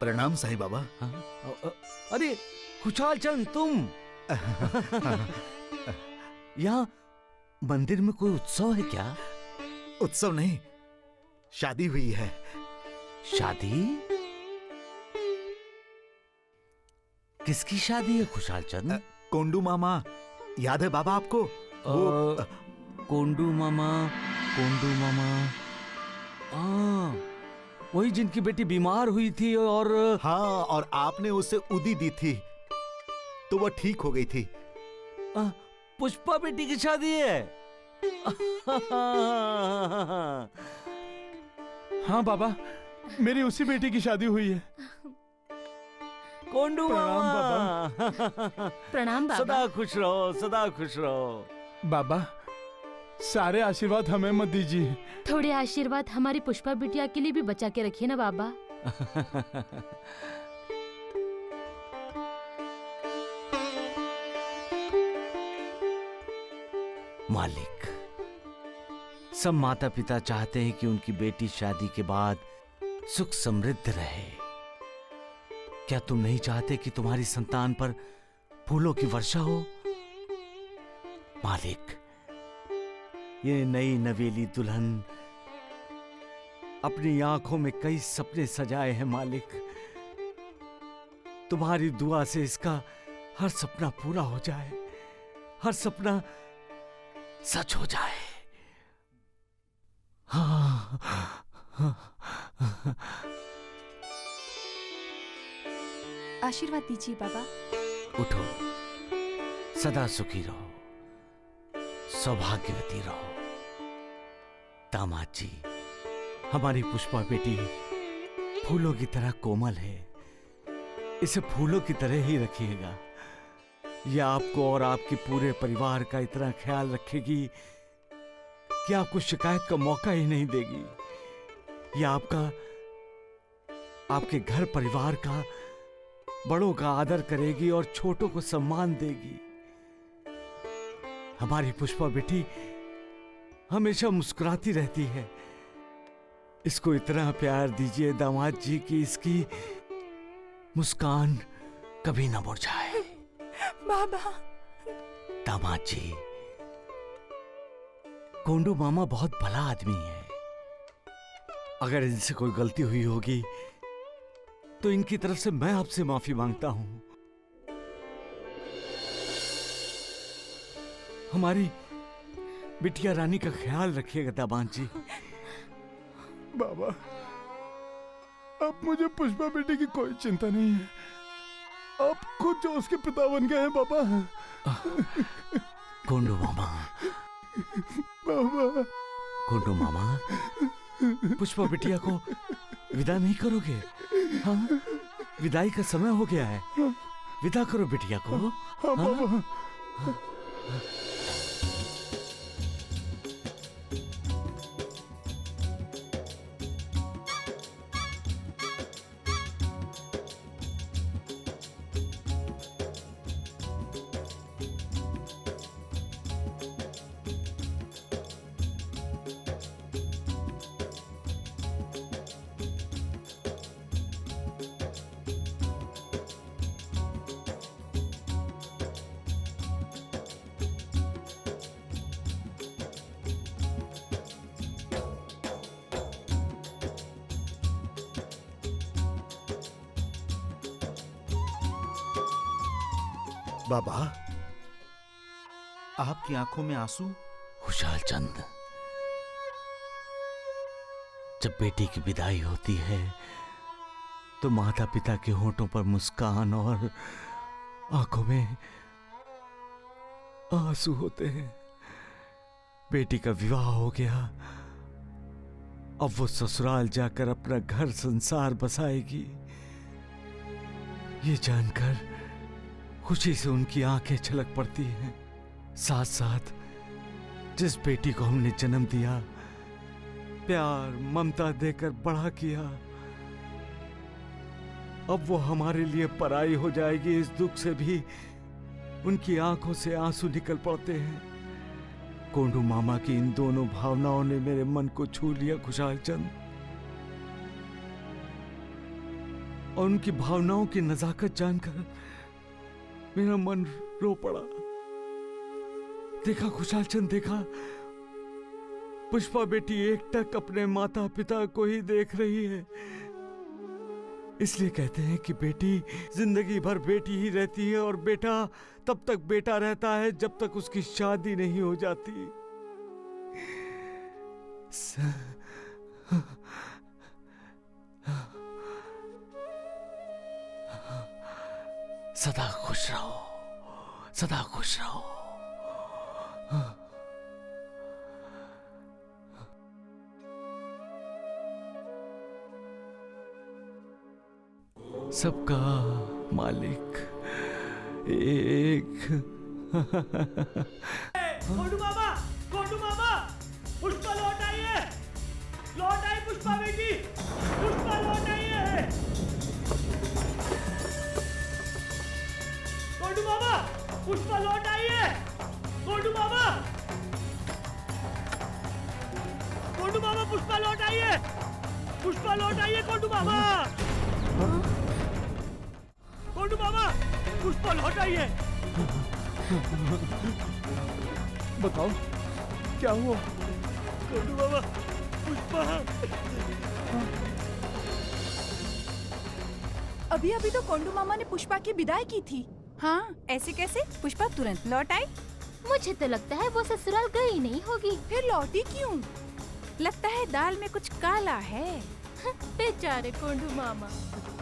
प्रणाम साईं बाबा। अरे खुशहाल चंद, तुम यहाँ मंदिर में कोई उत्सव है क्या? उत्सव नहीं, शादी हुई है। शादी? किसकी शादी है खुशहाल चंद? कोंडू मामा, याद है बाबा आपको? कोंडू मामा, कोंडू मामा, वही जिनकी बेटी बीमार हुई थी और हाँ, और आपने उसे उदी दी थी तो वो ठीक हो गई थी। पुष्पा बेटी की शादी है। हाँ बाबा, मेरी उसी बेटी की शादी हुई है। कोंडू प्रणाम बाबा। प्रणाम बाबा। सदा खुश रहो, सदा खुश रहो। बाबा, सारे आशीर्वाद हमें मत दीजिए। थोड़े आशीर्वाद हमारी पुष्पा बिटिया के लिए भी बचा के रखिए ना बाबा। मालिक, सब माता पिता चाहते हैं कि उनकी बेटी शादी के बाद सुख समृद्ध रहे। क्या तुम नहीं चाहते कि तुम्हारी संतान पर फूलों की वर्षा हो? मालिक, ये नई नवेली दुल्हन अपनी आंखों में कई सपने सजाए हैं मालिक। तुम्हारी दुआ से इसका हर सपना पूरा हो जाए, हर सपना सच हो जाए। हाँ, आशीर्वाद दीजिए बाबा। उठो, सदा सुखी रहो, सौभाग्यवती रहो। दामाद जी, हमारी पुष्पा बेटी फूलों की तरह कोमल है, इसे फूलों की तरह ही रखिएगा। यह आपको और आपके पूरे परिवार का इतना ख्याल रखेगी कि आपको शिकायत का मौका ही नहीं देगी। यह आपके घर परिवार का, बड़ों का आदर करेगी और छोटों को सम्मान देगी। हमारी पुष्पा बेटी हमेशा मुस्कुराती रहती है। इसको इतना प्यार दीजिए दामाद जी कि इसकी मुस्कान कभी ना मुरझाए। बाबा। दामाद जी, कोंडू मामा बहुत भला आदमी है। अगर इनसे कोई गलती हुई होगी तो इनकी तरफ से मैं आपसे माफी मांगता हूं। हमारी बिटिया रानी का ख्याल रखिएगा दामाद जी। बाबा, अब मुझे पुष्पा बेटी की कोई चिंता नहीं है। आप खुद जो उसके पिता बन गए हैं बाबा। कोंडू मामा, बाबा। कोंडू मामा, पुष्पा बिटिया को विदा नहीं करोगे? हाँ, विदाई का समय हो गया है, विदा करो बिटिया को। हाँ बाबा। बाबा, आपकी आंखों में आंसू? खुशहाल चंद, जब बेटी की विदाई होती है तो माता पिता के होठों पर मुस्कान और आंखों में आंसू होते हैं। बेटी का विवाह हो गया, अब वो ससुराल जाकर अपना घर संसार बसाएगी। ये जानकर खुशी से उनकी आंखें छलक पड़ती हैं। साथ साथ जिस बेटी को हमने जन्म दिया, प्यार ममता देकर बड़ा किया, अब वो हमारे लिए पराई हो जाएगी। इस दुख से भी उनकी आंखों से आंसू निकल पड़ते हैं। कोंडू मामा की इन दोनों भावनाओं ने मेरे मन को छू लिया खुशहाल चंद। और उनकी भावनाओं की नजाकत जानकर मेरा मन रो पड़ा। देखा खुशहाल चंद, देखा पुष्पा बेटी एकटक अपने माता पिता को ही देख रही है। इसलिए कहते हैं कि बेटी जिंदगी भर बेटी ही रहती है और बेटा तब तक बेटा रहता है जब तक उसकी शादी नहीं हो जाती। सदा खुश रहो, सदा खुश रहो। सबका मालिक एक। गोंडू मामा, पुष्पा लौट आई है, लौट आई पुष्पा बेटी, पुष्पा लौट आई है। गोंडू मामा, पुष्पा लौट आई है, गोंडू मामा, पुष्पा लौट आई है, पुष्पा लौट आई है, गोंडू मामा, पुष्पा लौट आई है। बताओ क्या हुआ? गोंडू मामा, पुष्पा। अभी अभी तो कोंडू मामा ने पुष्पा की विदाई की थी। हाँ, ऐसे कैसे पुष्पा तुरंत लौट आई? मुझे तो लगता है वो ससुराल गई नहीं होगी। फिर लौटी क्यों? लगता है दाल में कुछ काला है। बेचारे कोंडू मामा।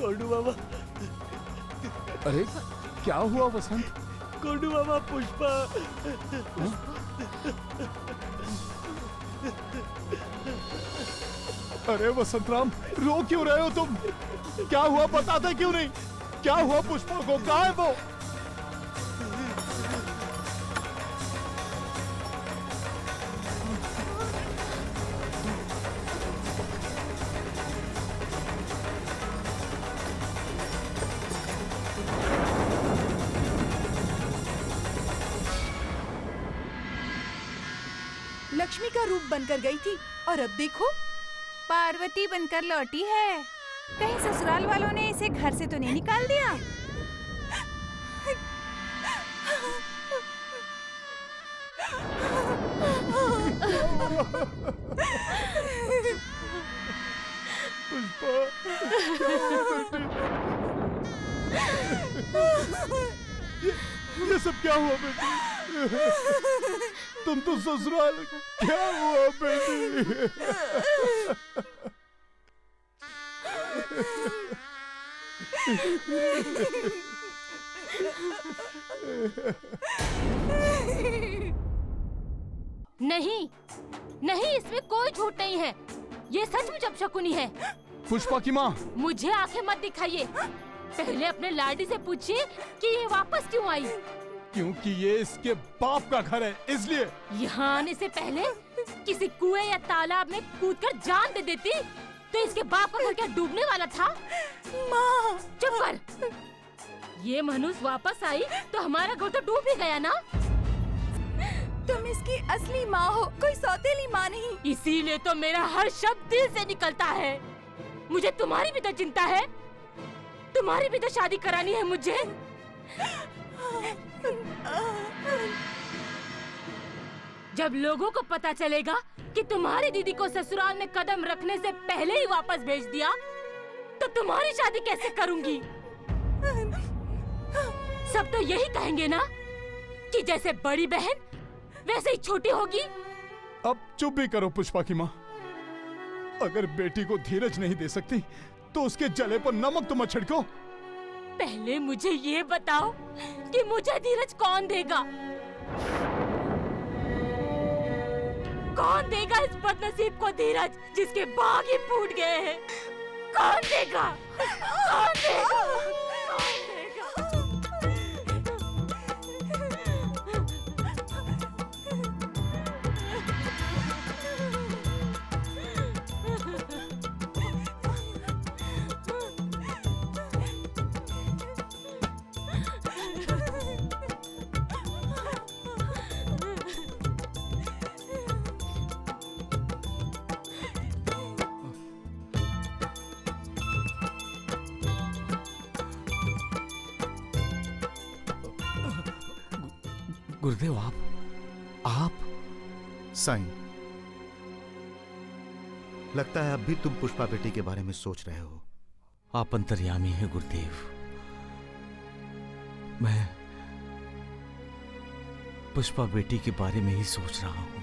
गोंडू मामा, अरे क्या हुआ वसंत? गोंडू मामा, पुष्पा। अरे वसंत राम, रो क्यों रहे हो तुम? क्या हुआ बताते क्यों नहीं? क्या हुआ पुष्पा को? कहाँ है वो? लक्ष्मी का रूप बनकर गई थी और अब देखो पार्वती बनकर लौटी है। कहीं ससुराल वालों ने इसे घर से तो नहीं निकाल दिया? पुष्पा क्या हुआ बेटी? ये सब क्या हुआ बेटी? तुम तो ससुराल, क्या हुआ बेटी? नहीं नहीं, इसमें कोई झूठ नहीं है। ये सचमुच अपशकुनी है। पुष्पा की माँ, मुझे आंखें मत दिखाइए। पहले अपने लाडी से पूछिए कि ये वापस क्यों आई। क्योंकि ये इसके बाप का घर है, इसलिए। यहाँ आने से पहले किसी कुएं या तालाब में कूदकर जान दे देती तो इसके बाप का घर क्या डूबने वाला था? माँ, चुप कर। ये मनुष्य वापस आई तो हमारा घर तो डूब ही गया ना। तुम इसकी असली माँ हो, कोई सौतेली माँ नहीं। इसीलिए तो मेरा हर शब्द दिल से निकलता है। मुझे तुम्हारी भी तो चिंता है। तुम्हारी भी तो शादी करानी है मुझे। जब लोगों को पता चलेगा कि तुम्हारी दीदी को ससुराल में कदम रखने से पहले ही वापस भेज दिया, तो तुम्हारी शादी कैसे करूंगी? सब तो यही कहेंगे ना कि जैसे बड़ी बहन वैसे ही छोटी होगी। अब चुप भी करो पुष्पा की माँ। अगर बेटी को धीरज नहीं दे सकती तो उसके जले पर नमक तो मत छिड़को। पहले मुझे ये बताओ कि मुझे धीरज कौन देगा? कौन देगा इस बदनसीब को धीरज जिसके बाग ही फूट गए हैं? कौन देगा? कौन देगा? कौन देगा? गुरुदेव आप साईं, लगता है अब भी तुम पुष्पा बेटी के बारे में सोच रहे हो। आप अंतर्यामी हैं गुरुदेव। मैं पुष्पा बेटी के बारे में ही सोच रहा हूं।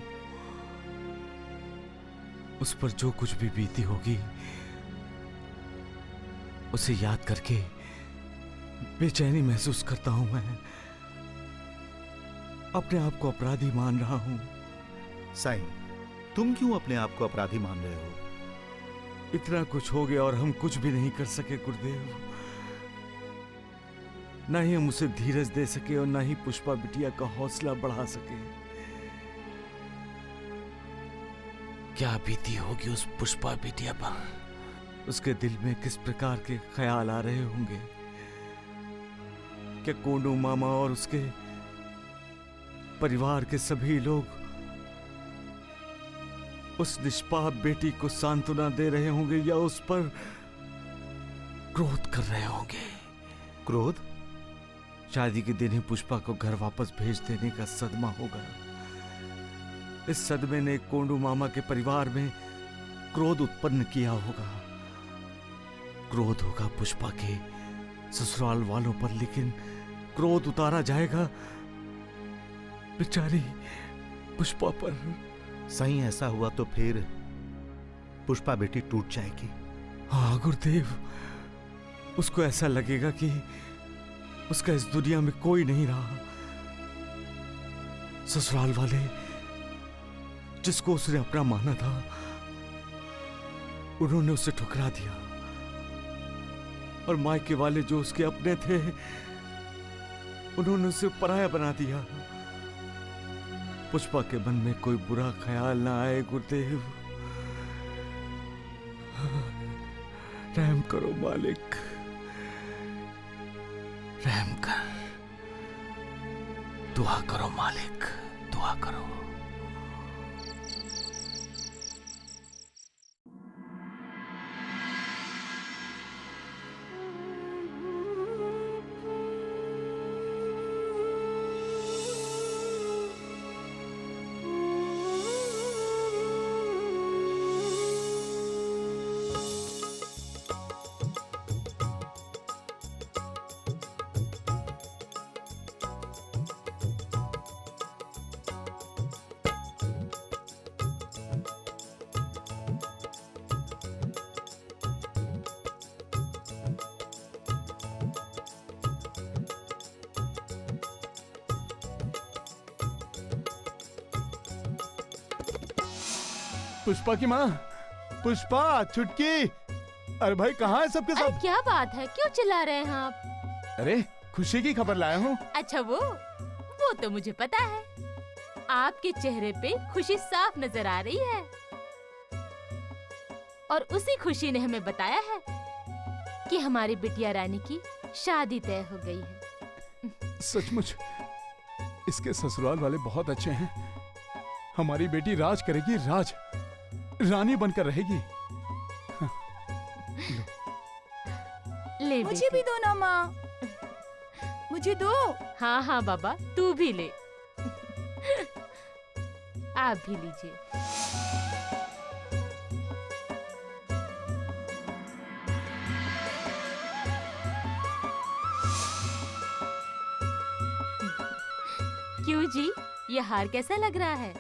उस पर जो कुछ भी बीती होगी उसे याद करके बेचैनी महसूस करता हूं। मैं अपने आप को अपराधी मान रहा हूं। साईं, तुम क्यों अपने आप को अपराधी मान रहे हो? इतना कुछ हो गया और हम कुछ भी नहीं कर सके गुरुदेव। ना ही हम उसे धीरज दे सके और ना ही पुष्पा बिटिया का हौसला बढ़ा सके। क्या बीती होगी उस पुष्पा बिटिया पर? उसके दिल में किस प्रकार के ख्याल आ रहे होंगे? क्या कोंडू मामा और उसके परिवार के सभी लोग उस निष्पाप बेटी को सांत्वना दे रहे होंगे या उस पर क्रोध कर रहे होंगे? क्रोध? शादी के दिन ही पुष्पा को घर वापस भेज देने का सदमा होगा। इस सदमे ने कोंडू मामा के परिवार में क्रोध उत्पन्न किया होगा। क्रोध होगा पुष्पा के ससुराल वालों पर, लेकिन क्रोध उतारा जाएगा बेचारी पुष्पा पर। सही ऐसा हुआ तो फिर पुष्पा बेटी टूट जाएगी। हाँ गुरुदेव, उसको ऐसा लगेगा कि उसका इस दुनिया में कोई नहीं रहा। ससुराल वाले जिसको उसने अपना माना था, उन्होंने उसे ठुकरा दिया, और मायके वाले जो उसके अपने थे, उन्होंने उसे पराया बना दिया। पुष्पा के मन में कोई बुरा ख्याल ना आए गुरुदेव। रहम करो मालिक, रहम कर। दुआ करो मालिक, दुआ करो। पुष्पा की माँ, पुष्पा, छुटकी। अरे भाई कहाँ है सबके अरे सब? क्या बात है, क्यों चिल्ला रहे हैं आप? अरे खुशी की खबर लाया हूँ। अच्छा वो तो मुझे पता है। आपके चेहरे पे खुशी साफ नजर आ रही है, और उसी खुशी ने हमें बताया है कि हमारी बिटिया रानी की शादी तय हो गई है। सचमुच इसके ससुराल वाले बहुत अच्छे हैं। हमारी बेटी राज करेगी, राज, रानी बनकर रहेगी। ले मुझे बेटी। भी दो ना माँ, मुझे दो। हाँ हाँ बाबा, तू भी ले। आप भी लीजिए। क्यों जी, ये हार कैसा लग रहा है?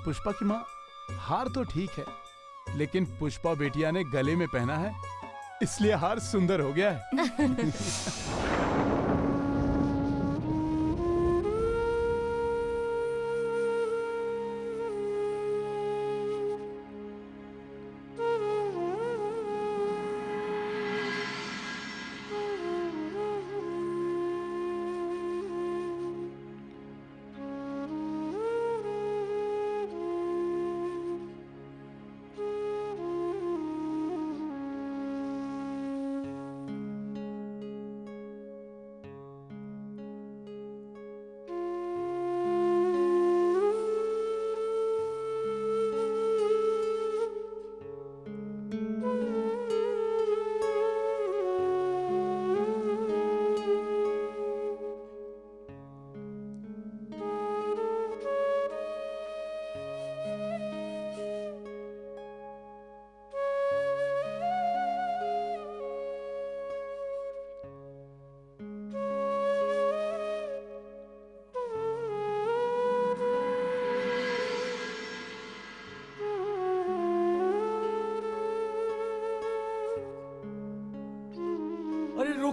पुष्पा की माँ, हार तो ठीक है, लेकिन पुष्पा बेटिया ने गले में पहना है, इसलिए हार सुंदर हो गया है।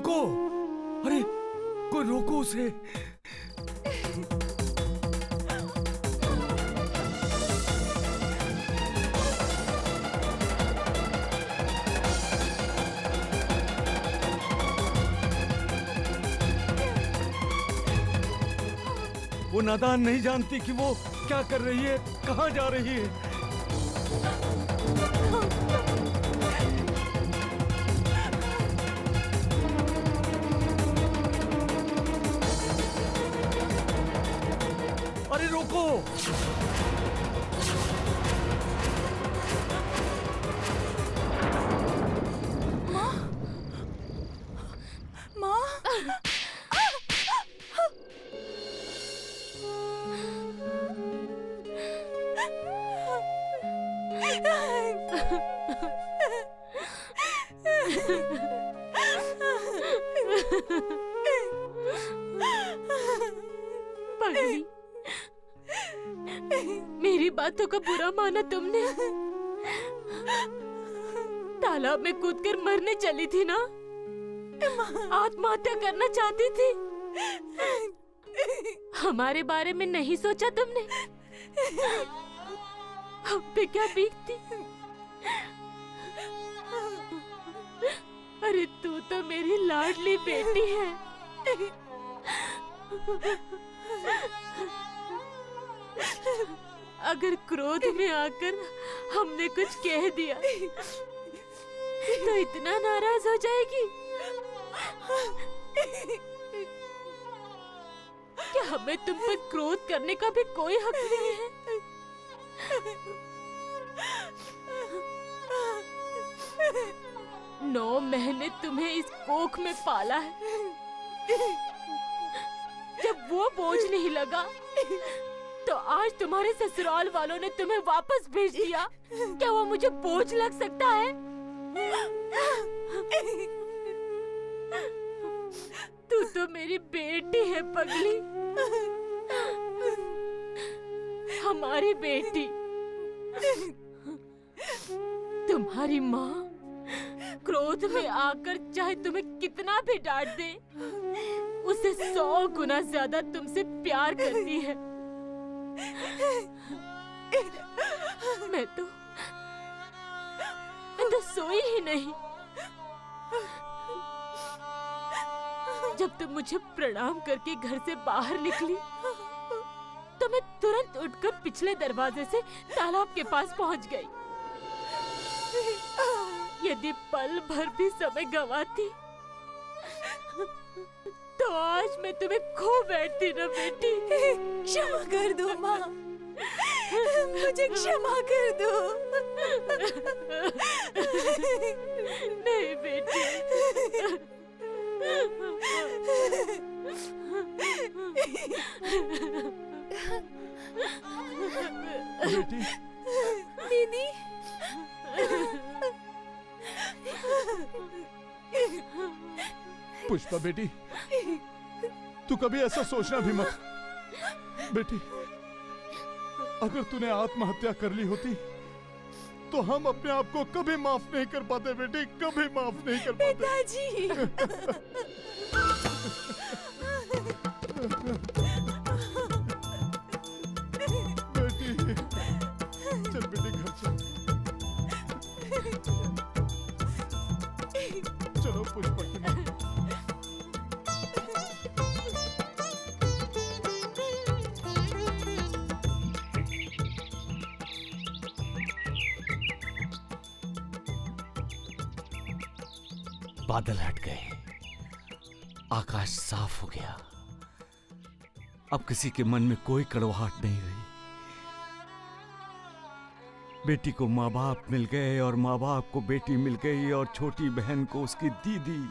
रोको, अरे कोई रोको उसे। वो नादान नहीं जानती कि वो क्या कर रही है, कहाँ जा रही है। अरे रोको। माँ, पगली, मेरी बातों का बुरा माना तुमने। तालाब में कूदकर मरने चली थी ना, आत्महत्या करना चाहती थी। हमारे बारे में नहीं सोचा तुमने? हम पे क्या बीतती। अरे तू तो मेरी लाडली बेटी है। अगर क्रोध में आकर हमने कुछ कह दिया तो इतना नाराज हो जाएगी? क्या हमें तुम पर क्रोध करने का भी कोई हक नहीं है? 9 महीने तुम्हें इस कोख में पाला है। जब वो बोझ नहीं लगा तो आज तुम्हारे ससुराल वालों ने तुम्हें वापस भेज दिया। क्या वो मुझे बोझ लग सकता है? तू तो मेरी बेटी है पगली, हमारी बेटी। तुम्हारी माँ क्रोध में आकर चाहे तुम्हें कितना भी डांट दे, उसे 100 गुना ज्यादा तुमसे प्यार करती है। मैं तो सोई ही नहीं। जब तुम मुझे प्रणाम करके घर से बाहर निकली तो मैं तुरंत उठकर पिछले दरवाजे से तालाब के पास पहुंच गई। यदि पल भर भी समय गंवाती तो आज मैं तुम्हें खो बैठती ना बेटी। क्षमा कर दो माँ, मुझे क्षमा कर दो। नहीं बेटी, बेटी, दीदी, पुष्पा बेटी, तू कभी ऐसा सोचना भी मत। बेटी, अगर तूने आत्महत्या कर ली होती तो हम अपने आप को कभी माफ नहीं कर पाते। बेटी, कभी माफ नहीं कर पाते। पिताजी। बेटी, चल बेटी घर चल। चलो पुष्पा की माँ। बादल हट गए, आकाश साफ हो गया। अब किसी के मन में कोई कड़वाहट नहीं रही। बेटी को माँ बाप मिल गए और माँ बाप को बेटी मिल गई और छोटी बहन को उसकी दीदी।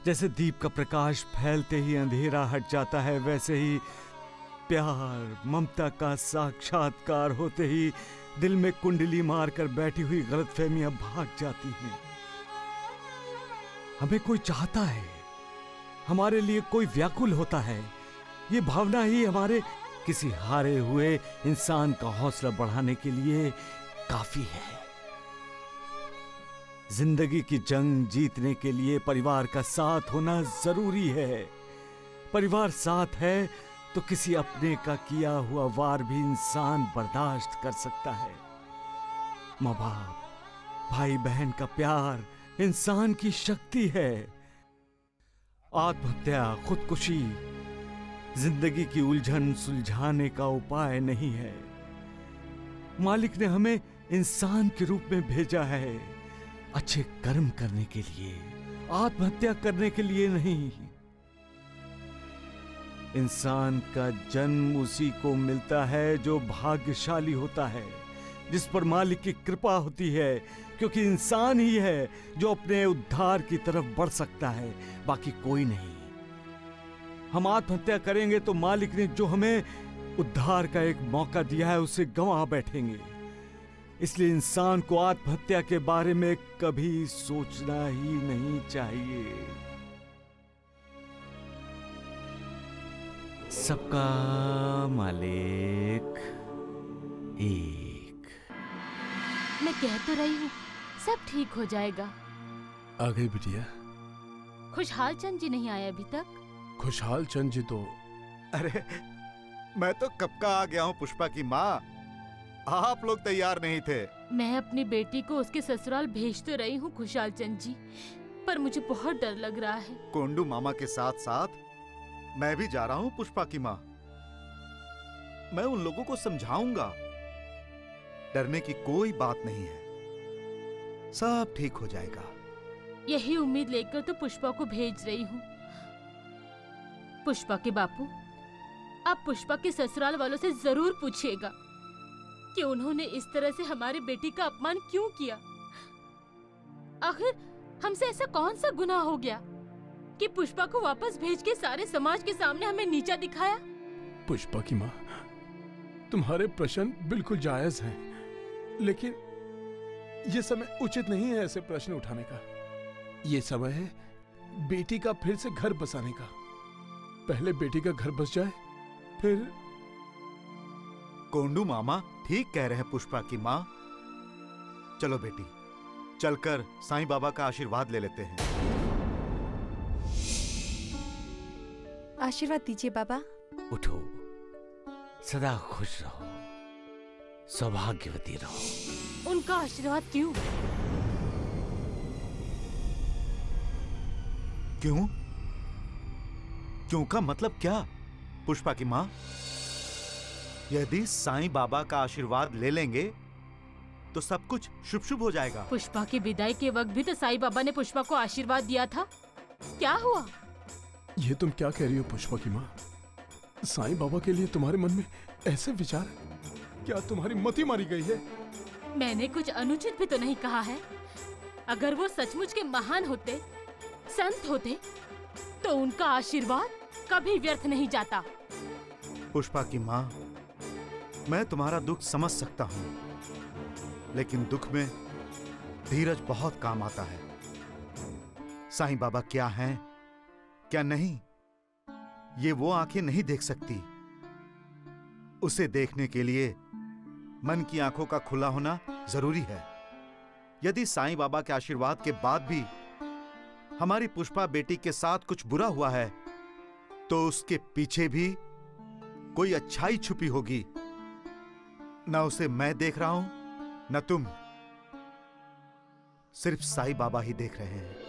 जैसे दीप का प्रकाश फैलते ही अंधेरा हट जाता है, वैसे ही प्यार ममता का साक्षात्कार होते ही दिल में कुंडली मारकर बैठी हुई गलतफहमियां भाग जाती हैं। हमें कोई चाहता है, हमारे लिए कोई व्याकुल होता है। ये भावना ही हमारे किसी हारे हुए इंसान का हौसला बढ़ाने के लिए काफी है। जिंदगी की जंग जीतने के लिए परिवार का साथ होना जरूरी है। परिवार साथ है तो किसी अपने का किया हुआ वार भी इंसान बर्दाश्त कर सकता है। माँ बाप, भाई बहन का प्यार इंसान की शक्ति है। आत्महत्या, खुदकुशी जिंदगी की उलझन सुलझाने का उपाय नहीं है। मालिक ने हमें इंसान के रूप में भेजा है, अच्छे कर्म करने के लिए, आत्महत्या करने के लिए नहीं। इंसान का जन्म उसी को मिलता है जो भाग्यशाली होता है, जिस पर मालिक की कृपा होती है, क्योंकि इंसान ही है जो अपने उद्धार की तरफ बढ़ सकता है, बाकी कोई नहीं। हम आत्महत्या करेंगे तो मालिक ने जो हमें उद्धार का एक मौका दिया है उसे गंवा बैठेंगे। इसलिए इंसान को आत्महत्या के बारे में कभी सोचना ही नहीं चाहिए। सबका मालिक एक। मैं कह तो रही हूँ सब ठीक हो जाएगा। आ गई बिटिया। खुशहाल चंद जी नहीं आए अभी तक? खुशहाल चंद जी तो अरे मैं तो कब का आ गया हूँ पुष्पा की माँ, आप लोग तैयार नहीं थे। मैं अपनी बेटी को उसके ससुराल भेज तो रही हूँ खुशहाल चंद जी, पर मुझे बहुत डर लग रहा है। कोंडू मामा के साथ साथ मैं भी जा रहा हूँ पुष्पा की माँ। मैं उन लोगों को समझाऊंगा, डरने की कोई बात नहीं है, सब ठीक हो जाएगा। यही उम्मीद लेकर तो पुष्पा को भेज रही हूँ। पुष्पा के बापू, आप पुष्पा के ससुराल वालों से जरूर पूछिएगा कि उन्होंने इस तरह से हमारी बेटी का अपमान क्यों किया। आखिर हमसे ऐसा कौन सा गुनाह हो गया कि पुष्पा को वापस भेज के सारे समाज के सामने हमें नीचा दिखाया। पुष्पा की माँ, तुम्हारे प्रश्न बिल्कुल जायज हैं, लेकिन ये समय उचित नहीं है ऐसे प्रश्न उठाने का। ये समय है बेटी का फिर से घर बसाने का। पहले बेटी का घर बस जाए, फिर। कोंडू मामा ठीक कह रहे हैं पुष्पा की माँ। चलो बेटी, चलकर साईं बाबा का आशीर्वाद ले लेते हैं। आशीर्वाद दीजिए बाबा। उठो, सदा खुश रहो, सौभाग्यवती रहो। उनका आशीर्वाद क्यों? क्यों? क्यों का मतलब क्या पुष्पा की माँ? यदि साईं बाबा का आशीर्वाद ले लेंगे तो सब कुछ शुभ शुभ हो जाएगा। पुष्पा की विदाई के वक्त भी तो साईं बाबा ने पुष्पा को आशीर्वाद दिया था, क्या हुआ? ये तुम क्या कह रही हो पुष्पा की माँ? साईं बाबा के लिए तुम्हारे मन में ऐसे विचार? क्या तुम्हारी मति मारी गई है? मैंने कुछ अनुचित भी तो नहीं कहा है। अगर वो सचमुच के महान होते, संत होते, तो उनका आशीर्वाद कभी व्यर्थ नहीं जाता। पुष्पा की माँ, मैं तुम्हारा दुख समझ सकता हूँ, लेकिन दुख में धीरज बहुत काम आता है। साईं बाबा क्या हैं, क्या नहीं, ये वो आंखें नहीं देख सकती। उसे देखने के लिए मन की आंखों का खुला होना जरूरी है। यदि साईं बाबा के आशीर्वाद के बाद भी हमारी पुष्पा बेटी के साथ कुछ बुरा हुआ है, तो उसके पीछे भी कोई अच्छाई छुपी होगी। न उसे मैं देख रहा हूं, न तुम, सिर्फ साईं बाबा ही देख रहे हैं।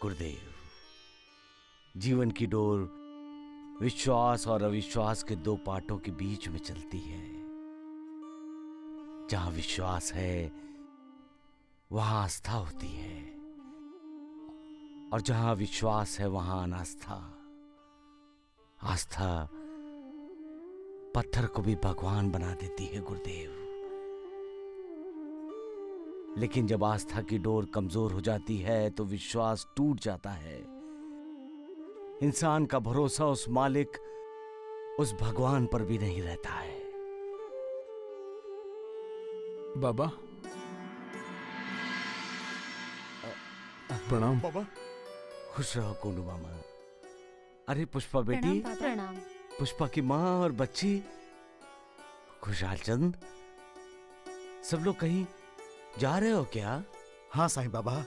गुरुदेव, जीवन की डोर विश्वास और अविश्वास के दो पार्टों के बीच में चलती है। जहां विश्वास है वहां आस्था होती है, और जहां विश्वास है वहां अनास्था। आस्था पत्थर को भी भगवान बना देती है गुरुदेव। लेकिन जब आस्था की डोर कमजोर हो जाती है तो विश्वास टूट जाता है। इंसान का भरोसा उस मालिक, उस भगवान पर भी नहीं रहता है। बाबा प्रणाम। बाबा खुश रहो कोंडू मामा। अरे पुष्पा बेटी, प्रणाम। पुष्पा की माँ और बच्ची, खुशहाल चंद, सब लोग कहीं जा रहे हो क्या? हाँ साईं बाबा,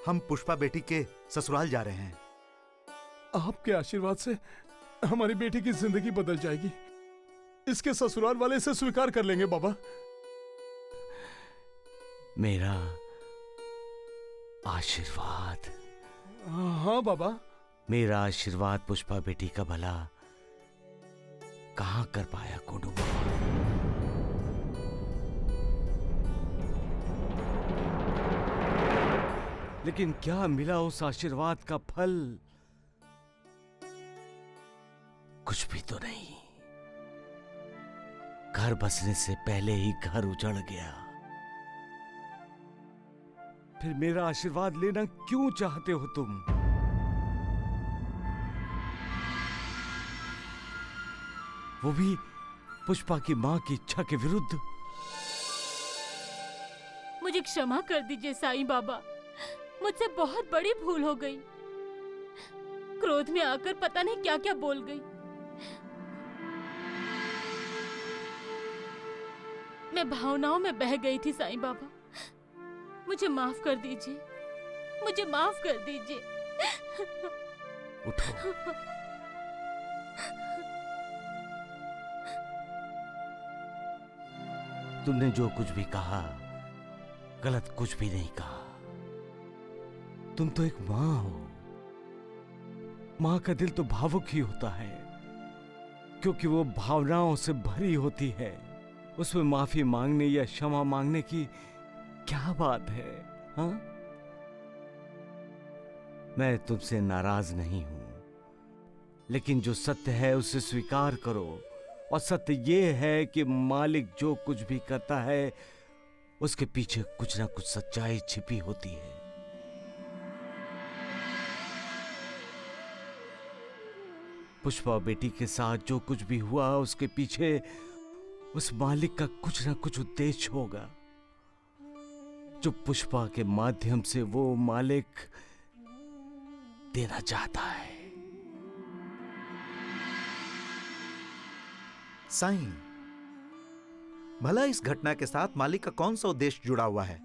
हम पुष्पा बेटी के ससुराल जा रहे हैं। आपके आशीर्वाद से हमारी बेटी की जिंदगी बदल जाएगी। इसके ससुराल वाले इसे स्वीकार कर लेंगे बाबा। मेरा आशीर्वाद। हाँ बाबा। मेरा आशीर्वाद पुष्पा बेटी का भला कहां कर पाया कोंडू बाबा? लेकिन क्या मिला उस आशीर्वाद का फल? कुछ भी तो नहीं। घर बसने से पहले ही घर उजड़ गया। फिर मेरा आशीर्वाद लेना क्यों चाहते हो तुम? वो भी पुष्पा की मां की इच्छा के विरुद्ध। मुझे क्षमा कर दीजिए साईं बाबा, मुझसे बहुत बड़ी भूल हो गई। क्रोध में आकर पता नहीं क्या क्या बोल गई। मैं भावनाओं में बह गई थी साईं बाबा, मुझे माफ कर दीजिए, मुझे माफ कर दीजिए। उठो। तुमने जो कुछ भी कहा, गलत कुछ भी नहीं कहा। तुम तो एक मां हो। मां का दिल तो भावुक ही होता है, क्योंकि वो भावनाओं से भरी होती है। उसमें माफी मांगने या क्षमा मांगने की क्या बात है? हाँ, मैं तुमसे नाराज नहीं हूं, लेकिन जो सत्य है उसे स्वीकार करो। और सत्य ये है कि मालिक जो कुछ भी करता है उसके पीछे कुछ ना कुछ सच्चाई छिपी होती है। पुष्पा बेटी के साथ जो कुछ भी हुआ उसके पीछे उस मालिक का कुछ ना कुछ उद्देश्य होगा, जो पुष्पा के माध्यम से वो मालिक देना चाहता है। साईं, भला इस घटना के साथ मालिक का कौन सा उद्देश्य जुड़ा हुआ है?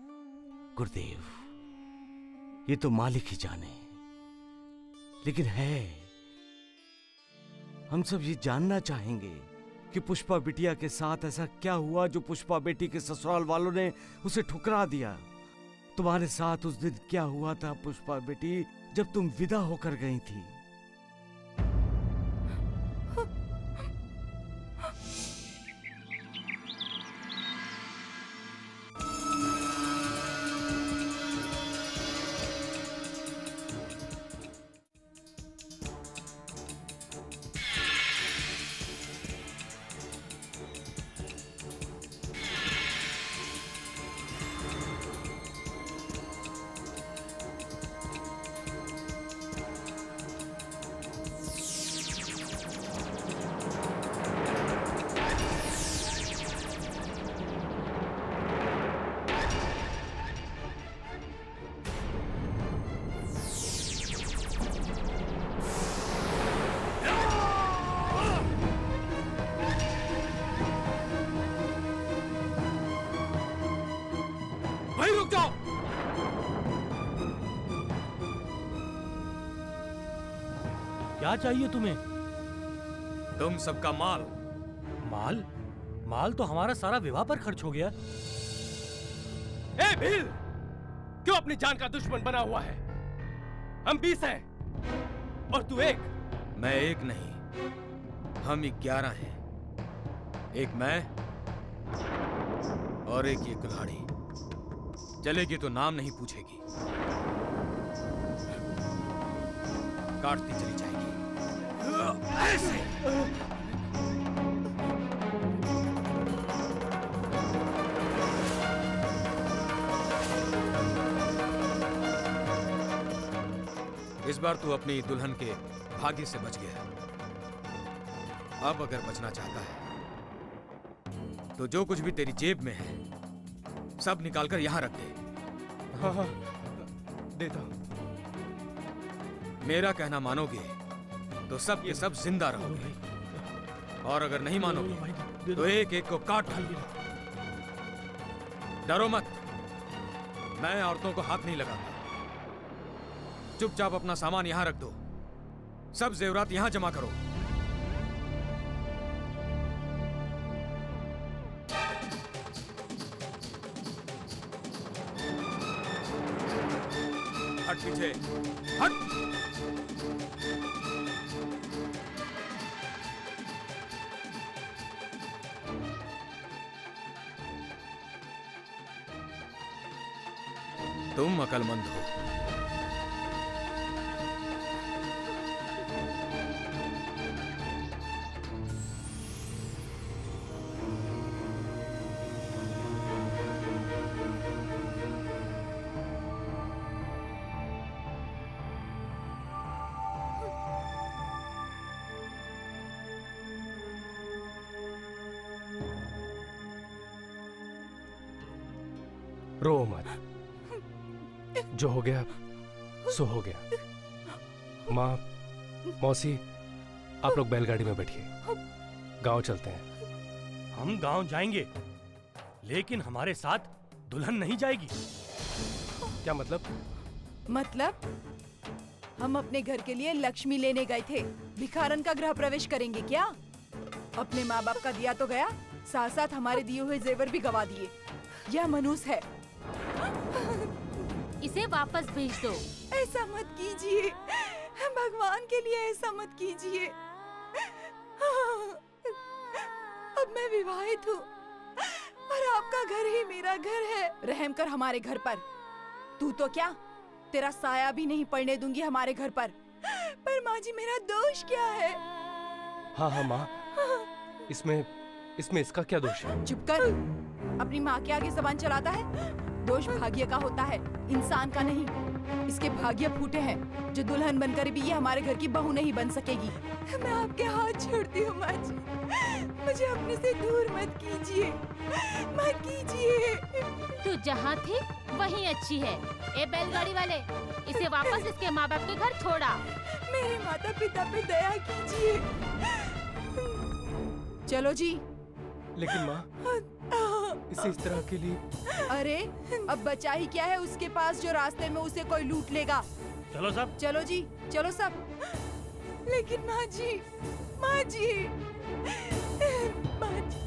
गुरुदेव, ये तो मालिक ही जाने, लेकिन है, हम सब ये जानना चाहेंगे कि पुष्पा बिटिया के साथ ऐसा क्या हुआ जो पुष्पा बेटी के ससुराल वालों ने उसे ठुकरा दिया। तुम्हारे साथ उस दिन क्या हुआ था पुष्पा बेटी, जब तुम विदा होकर गई थी? क्या चाहिए तुम्हें? तुम सबका माल। माल? माल तो हमारा सारा विवाह पर खर्च हो गया। ए भील, क्यों अपनी जान का दुश्मन बना हुआ है? हम 20 हैं और तू एक। मैं एक नहीं, हम 11 हैं। एक मैं और एक ये कुल्हाड़ी। चलेगी तो नाम नहीं पूछेगी, काटती चली जाएगी ऐसे। बार तू अपनी दुल्हन के भाग्य से बच गया। अब अगर बचना चाहता है तो जो कुछ भी तेरी जेब में है सब निकालकर यहां रख दे। हाँ हाँ, देता हूँ। मेरा कहना मानोगे तो सब के सब जिंदा रहोगे, और अगर नहीं मानोगे तो एक एक को काट डालोगे। डरो मत, मैं औरतों को हाथ नहीं लगाता। चुपचाप अपना सामान यहां रख दो, सब जेवरात यहां जमा करो। हट पीछे, हट। तुम अकलमंद हो। रो मत, जो हो गया सो हो गया। माँ, मौसी, आप लोग बैलगाड़ी में बैठिए, गांव चलते हैं। हम गांव जाएंगे, लेकिन हमारे साथ दुल्हन नहीं जाएगी। क्या मतलब? मतलब हम अपने घर के लिए लक्ष्मी लेने गए थे, भिखारन का गृह प्रवेश करेंगे क्या? अपने माँ बाप का दिया तो गया, साथ साथ हमारे दिए हुए जेवर भी गवा दिए। यह मनुष्य है। इसे वापस भेज दो। ऐसा मत कीजिए, भगवान के लिए ऐसा मत कीजिए। अब मैं विवाहित हूँ और आपका घर ही मेरा घर है। रहम कर हमारे घर पर। तू तो क्या, तेरा साया भी नहीं पड़ने दूंगी हमारे घर पर। पर माँ जी, मेरा दोष क्या है? हाँ हाँ माँ, इसमें इसका क्या दोष है? चुप कर, अपनी माँ के आगे जबान चलाता है। दोष भाग्य का होता है, इंसान का नहीं। इसके भाग्य फूटे हैं, जो दुल्हन बनकर भी ये हमारे घर की बहू नहीं बन सकेगी। मैं आपके हाथ छोड़ती हूँ माँ जी, मुझे अपने से दूर मत कीजिए, मत कीजिए। तू जहाँ थी वहीं अच्छी है। ए बैलगाड़ी वाले, इसे वापस इसके माँ बाप के घर छोड़ा। मेरे माता पिता पे दया कीजिए। चलो जी। लेकिन माँ, इसे इस तरह के लिए। अरे अब बचा ही क्या है उसके पास, जो रास्ते में उसे कोई लूट लेगा। चलो सब। चलो जी, चलो सब। लेकिन माँ जी, माँ जी, माँ जी।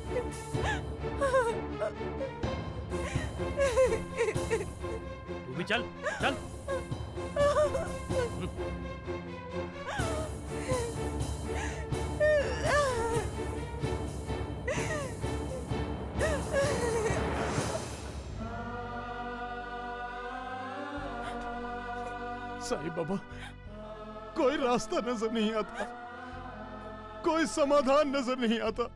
तू भी चल, चल। साईं बाबा, कोई रास्ता नजर नहीं आता, कोई समाधान नजर नहीं आता।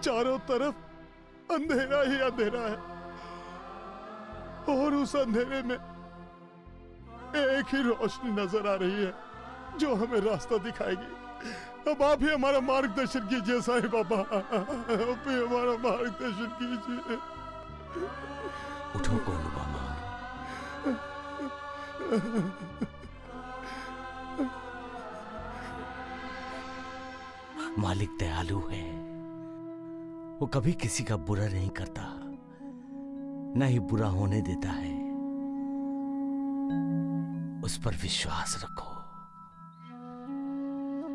चारों तरफ अंधेरा ही अंधेरा है, और उस अंधेरे में एक ही रोशनी नजर आ रही है जो हमें रास्ता दिखाएगी। अब आप ही हमारा मार्गदर्शन कीजिए साईं बाबा, आप ही हमारा मार्गदर्शन कीजिए। उठो गोलू मामा। मालिक दयालु है, वो कभी किसी का बुरा नहीं करता, न ही बुरा होने देता है। उस पर विश्वास रखो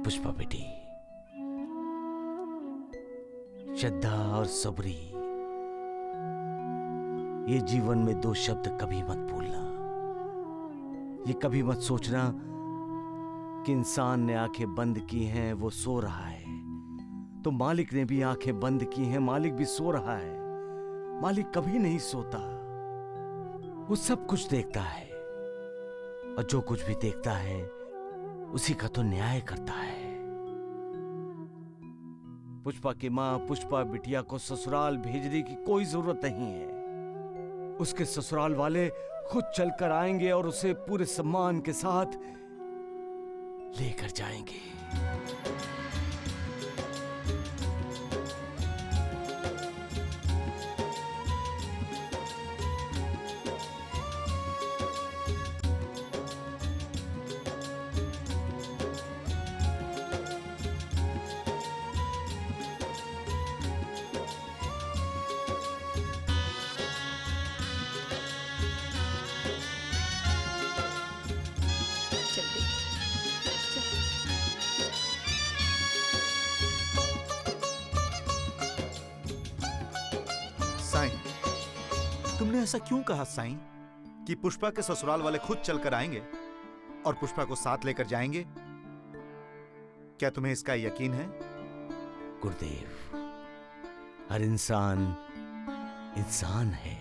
पुष्पा बेटी। श्रद्धा और सबरी, ये जीवन में दो शब्द कभी मत भूलना। ये कभी मत सोचना कि इंसान ने आंखें बंद की हैं, वो सो रहा है, तो मालिक ने भी आंखें बंद की हैं, मालिक भी सो रहा है। मालिक कभी नहीं सोता, वो सब कुछ देखता है, और जो कुछ भी देखता है उसी का तो न्याय करता है। पुष्पा की मां पुष्पा बिटिया को ससुराल भेजने की कोई जरूरत नहीं है। उसके ससुराल वाले खुद चलकर आएंगे और उसे पूरे सम्मान के साथ लेकर जाएंगे। चल बेटी, चल। साईं, तुमने ऐसा क्यों कहा साईं कि पुष्पा के ससुराल वाले खुद चलकर आएंगे और पुष्पा को साथ लेकर जाएंगे? क्या तुम्हें इसका यकीन है? गुरुदेव, हर इंसान इंसान है,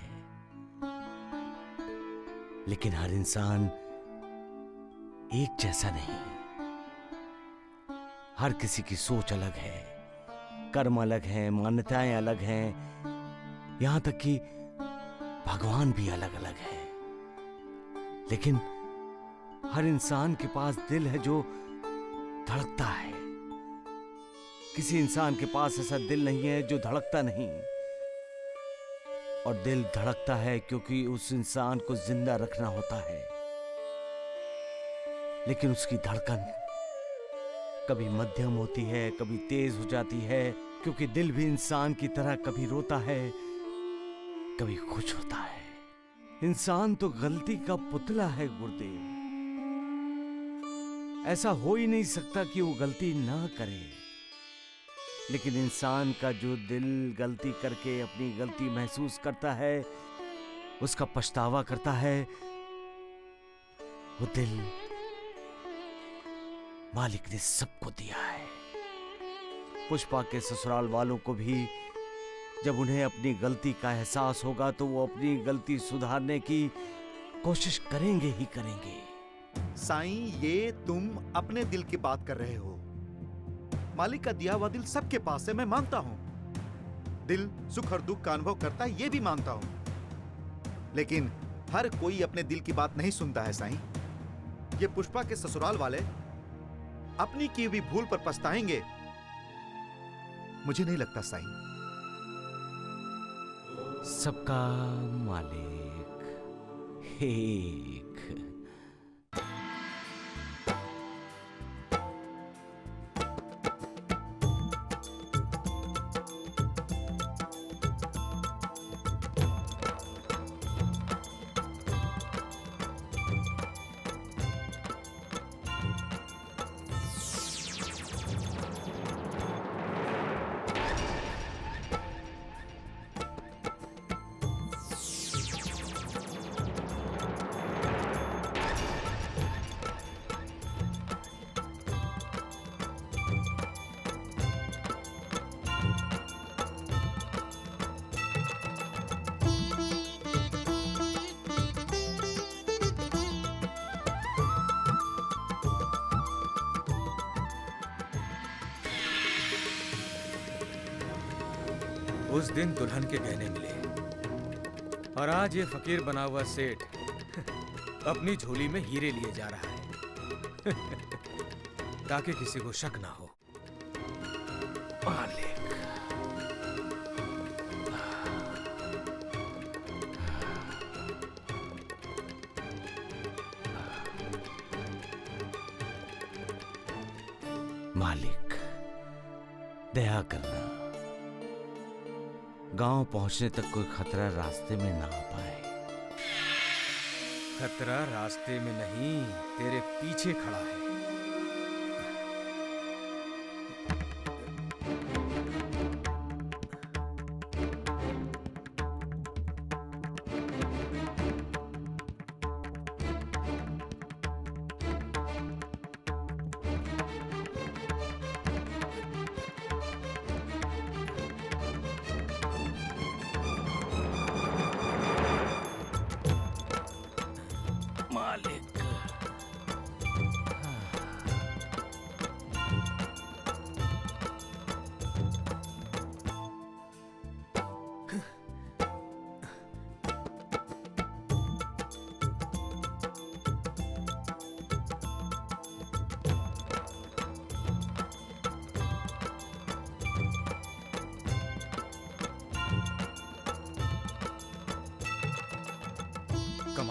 लेकिन हर इंसान एक जैसा नहीं। हर किसी की सोच अलग है, कर्म अलग हैं, मान्यताएं अलग हैं, यहां तक कि भगवान भी अलग अलग है। लेकिन हर इंसान के पास दिल है जो धड़कता है। किसी इंसान के पास ऐसा दिल नहीं है जो धड़कता नहीं। और दिल धड़कता है क्योंकि उस इंसान को जिंदा रखना होता है। लेकिन उसकी धड़कन कभी मध्यम होती है, कभी तेज हो जाती है, क्योंकि दिल भी इंसान की तरह कभी रोता है, कभी खुश होता है। इंसान तो गलती का पुतला है गुरुदेव। ऐसा हो ही नहीं सकता कि वो गलती ना करे। लेकिन इंसान का जो दिल गलती करके अपनी गलती महसूस करता है, उसका पछतावा करता है, वो दिल मालिक ने सबको दिया है। पुष्पा के ससुराल वालों को भी जब उन्हें अपनी गलती का एहसास होगा तो वो अपनी गलती सुधारने की कोशिश करेंगे ही करेंगे। साईं, ये तुम अपने दिल की बात कर रहे हो। मालिक का दिया हुआ दिल सबके पास है, मैं मानता हूं। दिल सुख और दुख का अनुभव करता है, ये भी मानता हूं। लेकिन हर कोई अपने दिल की बात नहीं सुनता है साईं। ये पुष्पा के ससुराल वाले अपनी की हुई भूल पर पछताएंगे, मुझे नहीं लगता साईं। सबका मालिक एक। उस दिन दुल्हन के गहने मिले और आज ये फकीर बना हुआ सेठ अपनी झोली में हीरे लिए जा रहा है ताकि किसी को शक ना हो। मालिक, मालिक, दया करना, गांव पहुंचने तक कोई खतरा रास्ते में ना आ पाए। खतरा रास्ते में नहीं, तेरे पीछे खड़ा है।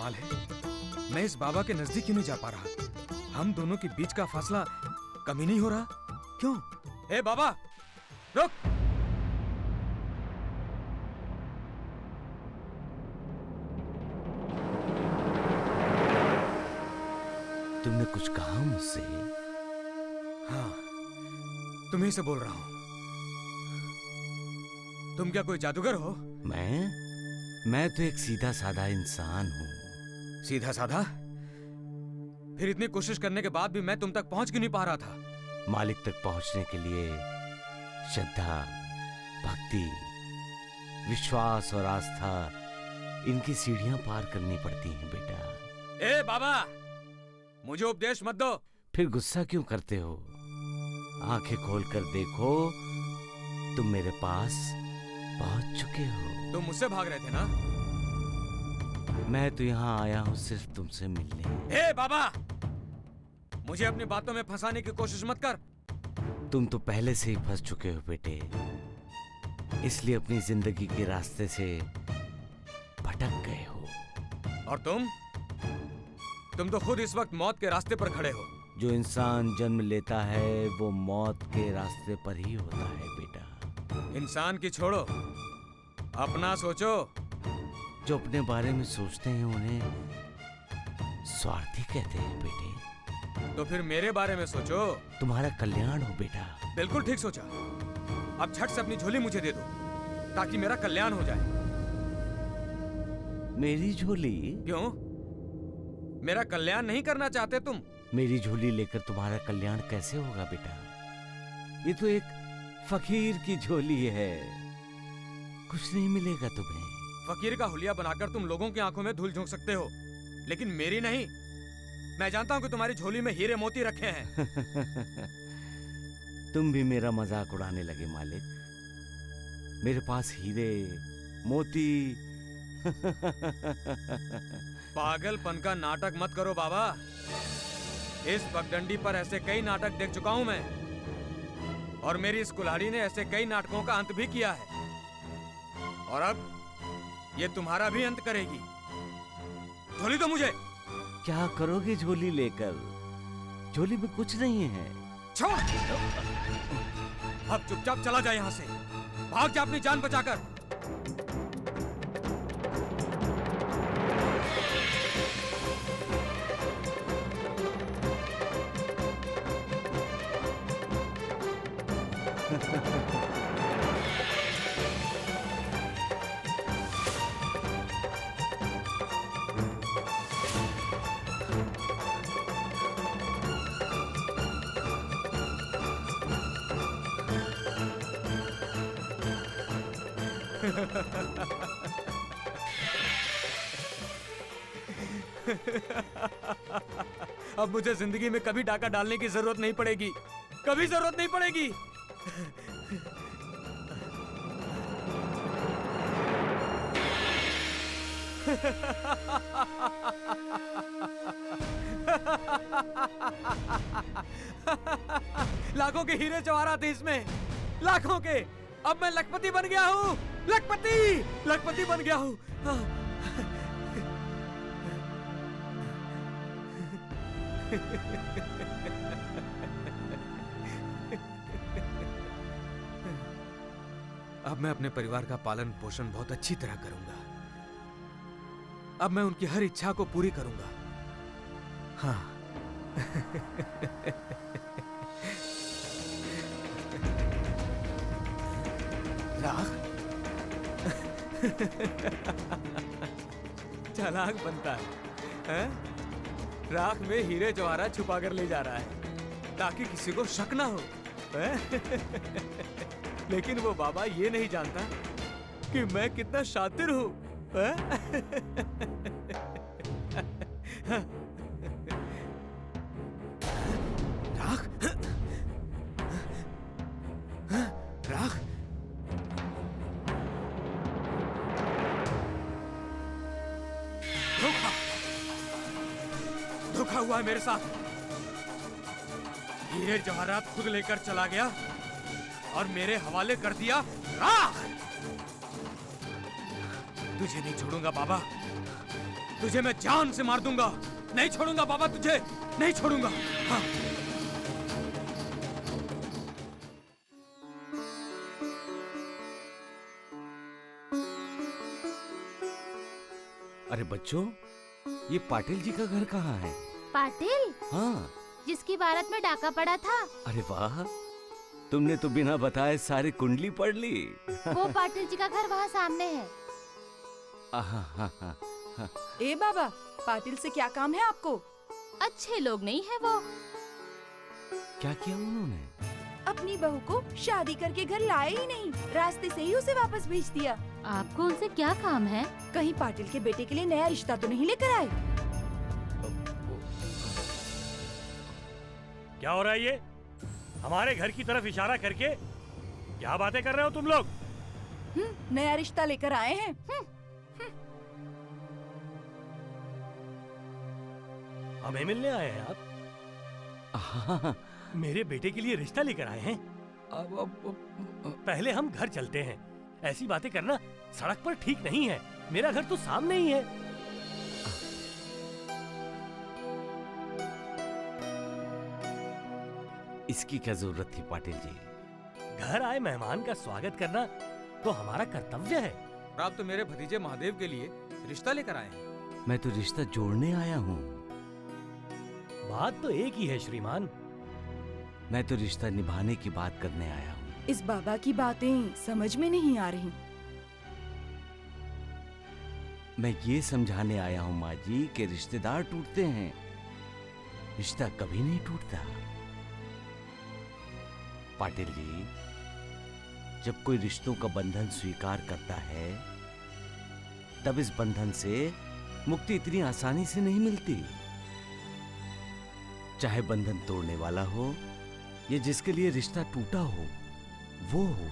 सवाल है, मैं इस बाबा के नजदीक क्यों नहीं जा पा रहा? हम दोनों के बीच का फासला कम ही नहीं हो रहा? क्यों? ए बाबा, रुक! तुमने कुछ कहा मुझसे? हाँ, तुम्हीं से बोल रहा हूं। तुम क्या कोई जादूगर हो? मैं तो एक सीधा साधा इंसान हूँ। सीधा साधा? फिर इतनी कोशिश करने के बाद भी मैं तुम तक पहुंच क्यों नहीं पा रहा था? मालिक तक पहुंचने के लिए श्रद्धा, भक्ति, विश्वास और आस्था, इनकी सीढ़ियां पार करनी पड़ती हैं बेटा। ए बाबा, मुझे उपदेश मत दो। फिर गुस्सा क्यों करते हो? आंखें खोलकर देखो, तुम मेरे पास पहुंच चुके हो। तुम मुझसे भाग रहे थे ना? मैं तो यहाँ आया हूँ सिर्फ तुमसे मिलने। ए बाबा, मुझे अपनी बातों में फंसाने की कोशिश मत कर। तुम तो पहले से ही फंस चुके हो बेटे, इसलिए अपनी जिंदगी के रास्ते से भटक गए हो। और तुम तो खुद इस वक्त मौत के रास्ते पर खड़े हो। जो इंसान जन्म लेता है वो मौत के रास्ते पर ही होता है बेटा। इंसान की छोड़ो, अपना सोचो। जो अपने बारे में सोचते हैं उन्हें स्वार्थी कहते हैं बेटे। तो फिर मेरे बारे में सोचो। तुम्हारा कल्याण हो बेटा। बिल्कुल ठीक सोचा। अब झट से अपनी झोली मुझे दे दो ताकि मेरा कल्याण हो जाए। मेरी झोली? क्यों? मेरा कल्याण नहीं करना चाहते तुम? मेरी झोली लेकर तुम्हारा कल्याण कैसे होगा बेटा? ये तो एक फकीर की झोली है, कुछ नहीं मिलेगा तुम्हें। फकीर का हुलिया बनाकर तुम लोगों की आंखों में धूल झोंक सकते हो, लेकिन मेरी नहीं। मैं जानता हूं कि तुम्हारी झोली में हीरे मोती रखे हैं। तुम भी मेरा मजाक उड़ाने लगे मालिक। मेरे पास हीरे मोती पागलपन का नाटक मत करो बाबा। इस पगडंडी पर ऐसे कई नाटक देख चुका हूं मैं, और मेरी इस कुल्हाड़ी ने ऐसे कई नाटकों का अंत भी किया है, और अब ये तुम्हारा भी अंत करेगी। झोली दो मुझे। क्या करोगे झोली लेकर? झोली में कुछ नहीं है। छोड़। अब चुपचाप चला जा यहां से। भाग जा अपनी जान बचाकर। अब मुझे जिंदगी में कभी डाका डालने की जरूरत नहीं पड़ेगी, कभी जरूरत नहीं पड़ेगी। लाखों के हीरे जवाहरात थे इसमें, लाखों के। अब मैं लखपति बन गया हूँ, लखपति बन गया हूँ। अब मैं अपने परिवार का पालन पोषण बहुत अच्छी तरह करूंगा। अब मैं उनकी हर इच्छा को पूरी करूंगा। हाँ। राख चालाक बनता है? राख में हीरे जवाहरात छुपा कर ले जा रहा है ताकि किसी को शक ना हो। लेकिन वो बाबा ये नहीं जानता कि मैं कितना शातिर हूं। राख, राख, धोखा हुआ है मेरे साथ। हीरे जवाहरात खुद लेकर चला गया और मेरे हवाले कर दिया। राख, तुझे नहीं छोड़ूंगा बाबा, तुझे मैं जान से मार दूंगा। नहीं छोड़ूंगा बाबा, तुझे नहीं छोड़ूंगा। हाँ। अरे बच्चों, ये पाटिल जी का घर कहाँ है? पाटिल, हाँ। जिसकी बारात में डाका पड़ा था। अरे वाह, तुमने तो बिना बताए सारी कुंडली पढ़ ली। वो पाटिल जी का घर वहाँ सामने है। ए बाबा, पाटिल से क्या काम है आपको? अच्छे लोग नहीं है वो। क्या किया उन्होंने? अपनी बहू को शादी करके घर लाए ही नहीं, रास्ते से ही उसे वापस भेज दिया। आपको उनसे क्या काम है? कहीं पाटिल के बेटे के लिए नया रिश्ता तो नहीं लेकर आए? क्या हो रहा है ये? हमारे घर की तरफ इशारा करके क्या बातें कर रहे हो तुम लोग? नया रिश्ता लेकर आए हैं। हमें मिलने आए हैं आप? हाँ, मेरे बेटे के लिए रिश्ता लेकर आए हैं? पहले हम घर चलते हैं। ऐसी बातें करना सड़क पर ठीक नहीं है। मेरा घर तो सामने ही है। इसकी क्या जरूरत थी पाटिल जी? घर आए मेहमान का स्वागत करना तो हमारा कर्तव्य है। और आप तो मेरे भतीजे महादेव के लिए रिश्ता लेकर आए हैं। मैं तो रिश्ता जोड़ने आया हूँ। बात तो एक ही है श्रीमान। मैं तो रिश्ता निभाने की बात करने आया हूँ। इस बाबा की बातें समझ में नहीं आ रही। मैं ये समझाने आया हूँ माँ जी कि रिश्तेदार टूटते हैं, रिश्ता कभी नहीं टूटता। पाटिल जी, जब कोई रिश्तों का बंधन स्वीकार करता है तब इस बंधन से मुक्ति इतनी आसानी से नहीं मिलती। चाहे बंधन तोड़ने वाला हो या जिसके लिए रिश्ता टूटा हो वो हो।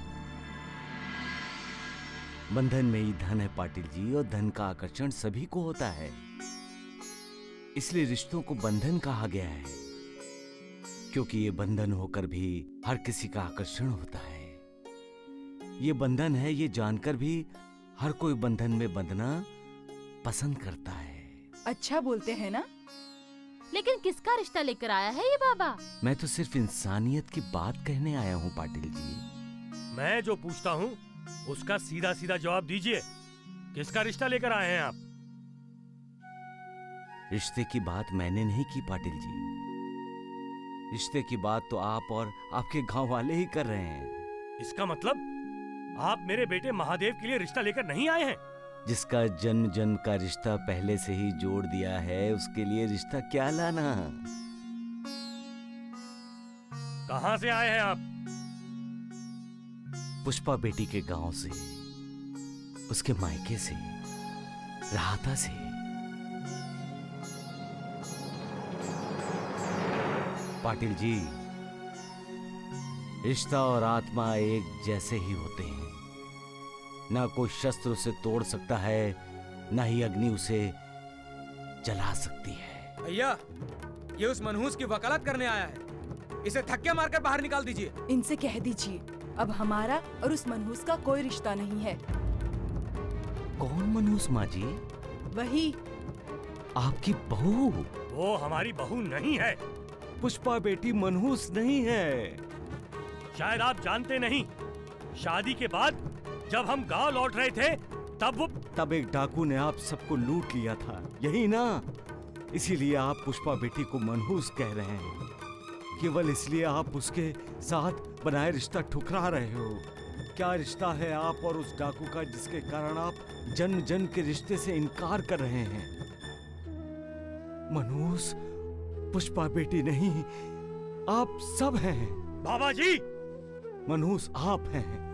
बंधन में ही धन है पाटिल जी, और धन का आकर्षण सभी को होता है। इसलिए रिश्तों को बंधन कहा गया है, क्योंकि ये बंधन होकर भी हर किसी का आकर्षण होता है। ये बंधन है ये जानकर भी हर कोई बंधन में बंधना पसंद करता है। अच्छा बोलते हैं ना? लेकिन किसका रिश्ता लेकर आया है ये बाबा? मैं तो सिर्फ इंसानियत की बात कहने आया हूँ पाटिल जी। मैं जो पूछता हूँ उसका सीधा सीधा जवाब दीजिए। किसका रिश्ता लेकर आए हैं आप? रिश्ते की बात मैंने नहीं की पाटिल जी। रिश्ते की बात तो आप और आपके गांव वाले ही कर रहे हैं। इसका मतलब आप मेरे बेटे महादेव के लिए रिश्ता लेकर नहीं आए हैं? जिसका जन्म जन्म का रिश्ता पहले से ही जोड़ दिया है उसके लिए रिश्ता क्या लाना। कहाँ से आए हैं आप? पुष्पा बेटी के गांव से, उसके मायके से, राहता से। पाटिल जी, रिश्ता और आत्मा एक जैसे ही होते हैं। ना कोई शस्त्र उसे तोड़ सकता है, ना ही अग्नि उसे जला सकती है। भैया, ये उस मनहूस की वकालत करने आया है। इसे धक्के मारकर बाहर निकाल दीजिए। इनसे कह दीजिए अब हमारा और उस मनहूस का कोई रिश्ता नहीं है। कौन मनहूस माँ जी? वही आपकी बहू। वो हमारी बहू नहीं है। पुष्पा बेटी मनहूस नहीं है। शायद आप जानते नहीं, शादी के बाद जब हम गांव लौट रहे थे तब एक डाकू ने आप सबको लूट लिया था, यही ना? इसीलिए आप पुष्पा बेटी को मनहूस कह रहे हैं। केवल इसलिए आप उसके साथ बनाए रिश्ता ठुकरा रहे हो। क्या रिश्ता है आप और उस डाकू का जिसके कारण आप जन्म जन्म के रिश्ते से इनकार कर रहे हैं? मनहूस पुष्पा बेटी नहीं, आप सब हैं। बाबा जी, मनहूस आप हैं।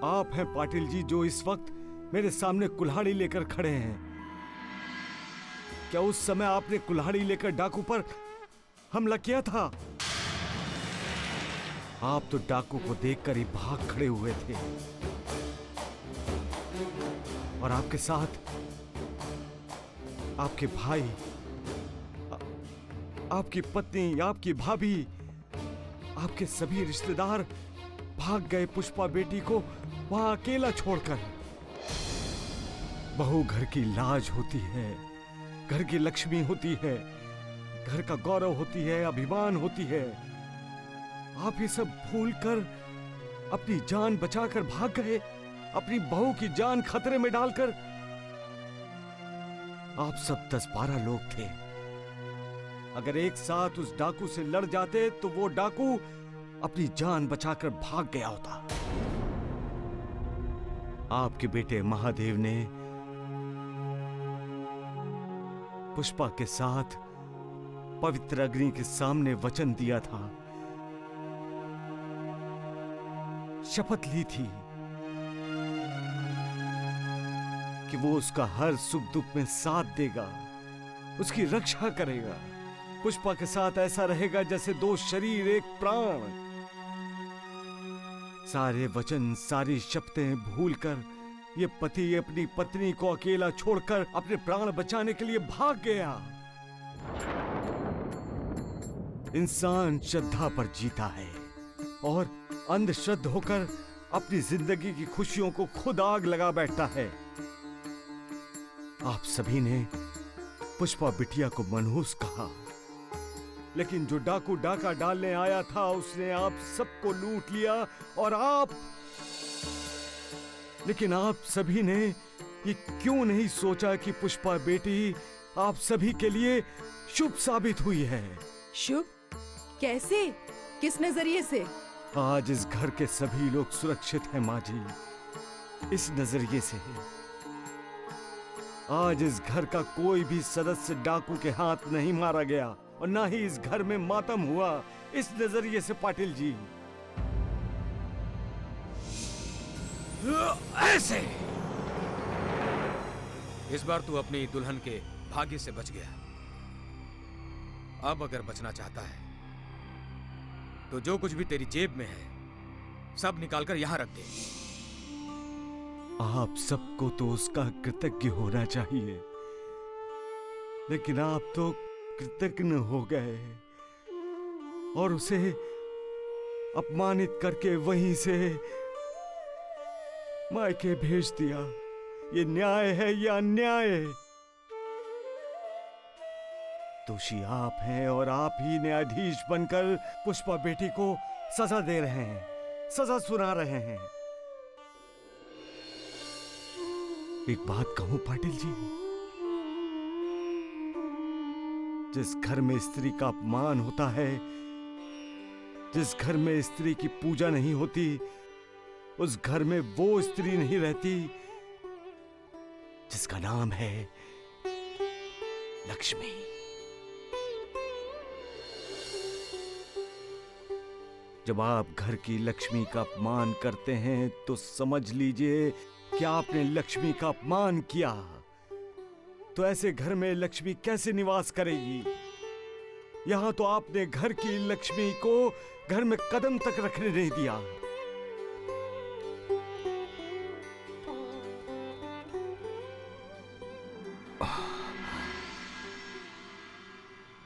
आप हैं पाटिल जी जो इस वक्त मेरे सामने कुल्हाड़ी लेकर खड़े हैं। क्या उस समय आपने कुल्हाड़ी लेकर डाकू पर हमला किया था? आप तो डाकू को देखकर ही भाग खड़े हुए थे, और आपके साथ आपके भाई, आपकी पत्नी, आपकी भाभी, आपके सभी रिश्तेदार भाग गए पुष्पा बेटी को वहां अकेला छोड़कर। बहू घर की लाज होती है, घर की लक्ष्मी होती है, घर का गौरव होती है, अभिमान होती है। आप ये सब भूलकर अपनी जान बचाकर भाग गए, अपनी बहू की जान खतरे में डालकर। आप सब 10-12 लोग थे। अगर एक साथ उस डाकू से लड़ जाते तो वो डाकू अपनी जान बचाकर भाग गया होता। आपके बेटे महादेव ने पुष्पा के साथ पवित्र अग्नि के सामने वचन दिया था, शपथ ली थी कि वो उसका हर सुख दुख में साथ देगा, उसकी रक्षा करेगा। पुष्पा के साथ ऐसा रहेगा जैसे 2 शरीर 1 प्राण। सारे वचन, सारी शपथें भूलकर ये पति अपनी पत्नी को अकेला छोड़कर अपने प्राण बचाने के लिए भाग गया। इंसान श्रद्धा पर जीता है और अंधश्रद्ध होकर अपनी जिंदगी की खुशियों को खुद आग लगा बैठता है। आप सभी ने पुष्पा बिटिया को मनहूस कहा, लेकिन जो डाकू डाका डालने आया था उसने आप सबको लूट लिया। और लेकिन आप सभी ने ये क्यों नहीं सोचा कि पुष्पा बेटी आप सभी के लिए शुभ साबित हुई है? शुभ? कैसे? किस नजरिए से? आज इस घर के सभी लोग सुरक्षित हैं माँ जी, इस नजरिए से। आज इस घर का कोई भी सदस्य डाकू के हाथ नहीं मारा गया और ना ही इस घर में मातम हुआ, इस नजरिए से पाटिल जी। ऐसे इस बार तू अपनी दुल्हन के भाग्य से बच गया। अब अगर बचना चाहता है तो जो कुछ भी तेरी जेब में है सब निकालकर यहां रख दे। आप सबको तो उसका कृतज्ञ होना चाहिए, लेकिन आप तो कृतज्ञ हो गए और उसे अपमानित करके वहीं से मायके भेज दिया। ये न्याय है या अन्याय? दोषी आप हैं और आप ही न्यायाधीश बनकर पुष्पा बेटी को सजा दे रहे हैं, सजा सुना रहे हैं। एक बात कहूं पाटिल जी, जिस घर में स्त्री का अपमान होता है, जिस घर में स्त्री की पूजा नहीं होती, उस घर में वो स्त्री नहीं रहती जिसका नाम है लक्ष्मी। जब आप घर की लक्ष्मी का अपमान करते हैं तो समझ लीजिए कि आपने लक्ष्मी का अपमान किया। तो ऐसे घर में लक्ष्मी कैसे निवास करेगी? यहां तो आपने घर की लक्ष्मी को घर में कदम तक रखने नहीं दिया।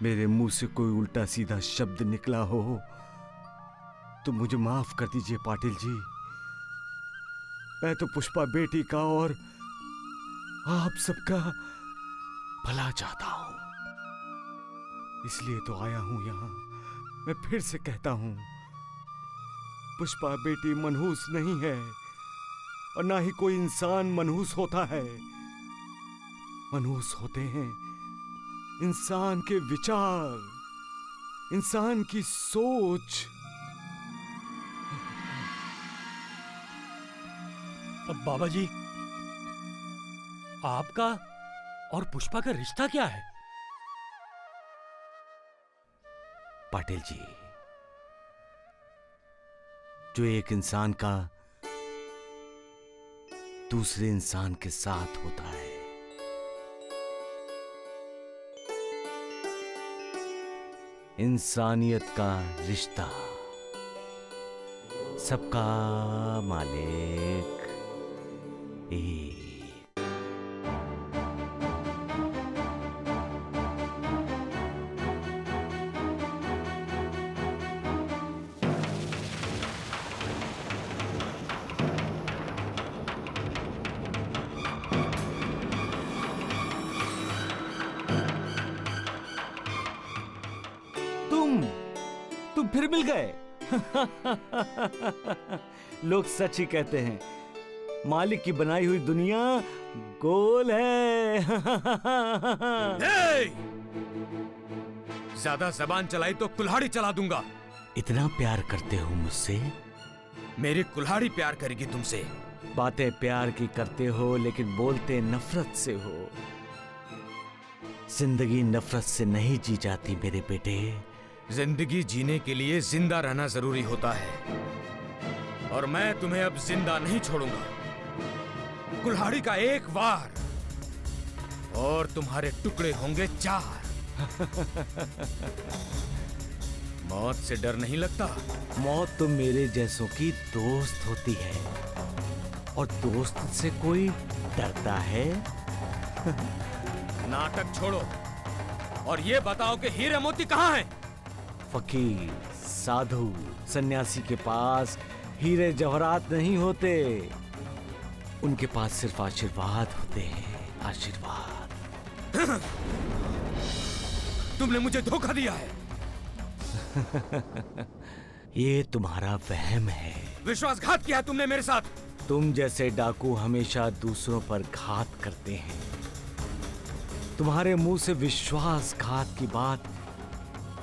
मेरे मुंह से कोई उल्टा सीधा शब्द निकला हो तो मुझे माफ कर दीजिए पाटिल जी। मैं तो पुष्पा बेटी का और आप सबका भला चाहता हूं, इसलिए तो आया हूं यहां। मैं फिर से कहता हूं, पुष्पा बेटी मनहूस नहीं है और ना ही कोई इंसान मनहूस होता है। मनहूस होते हैं इंसान के विचार, इंसान की सोच। अब बाबा जी, आपका और पुष्पा का रिश्ता क्या है? पाटिल जी, जो एक इंसान का दूसरे इंसान के साथ होता है, इंसानियत का रिश्ता, सबका मालिक एक। फिर मिल गए। लोग सच ही कहते हैं, मालिक की बनाई हुई दुनिया गोल है। ज्यादा जबान चलाई तो कुल्हाड़ी चला दूंगा। इतना प्यार करते हो मुझसे? मेरी कुल्हाड़ी प्यार करेगी तुमसे। बातें प्यार की करते हो लेकिन बोलते नफरत से हो। जिंदगी नफरत से नहीं जी जाती मेरे बेटे। जिंदगी जीने के लिए जिंदा रहना जरूरी होता है, और मैं तुम्हें अब जिंदा नहीं छोड़ूंगा। कुल्हाड़ी का एक वार और तुम्हारे टुकड़े होंगे 4। मौत से डर नहीं लगता? मौत तो मेरे जैसों की दोस्त होती है, और दोस्त से कोई डरता है? नाटक छोड़ो और ये बताओ कि हीरे मोती कहाँ हैं? फकीर, साधु, सन्यासी के पास हीरे जवाहरात नहीं होते। उनके पास सिर्फ आशीर्वाद होते हैं, आशीर्वाद। तुमने मुझे धोखा दिया है। ये तुम्हारा वहम है। विश्वासघात किया है तुमने मेरे साथ। तुम जैसे डाकू हमेशा दूसरों पर घात करते हैं। तुम्हारे मुंह से विश्वासघात की बात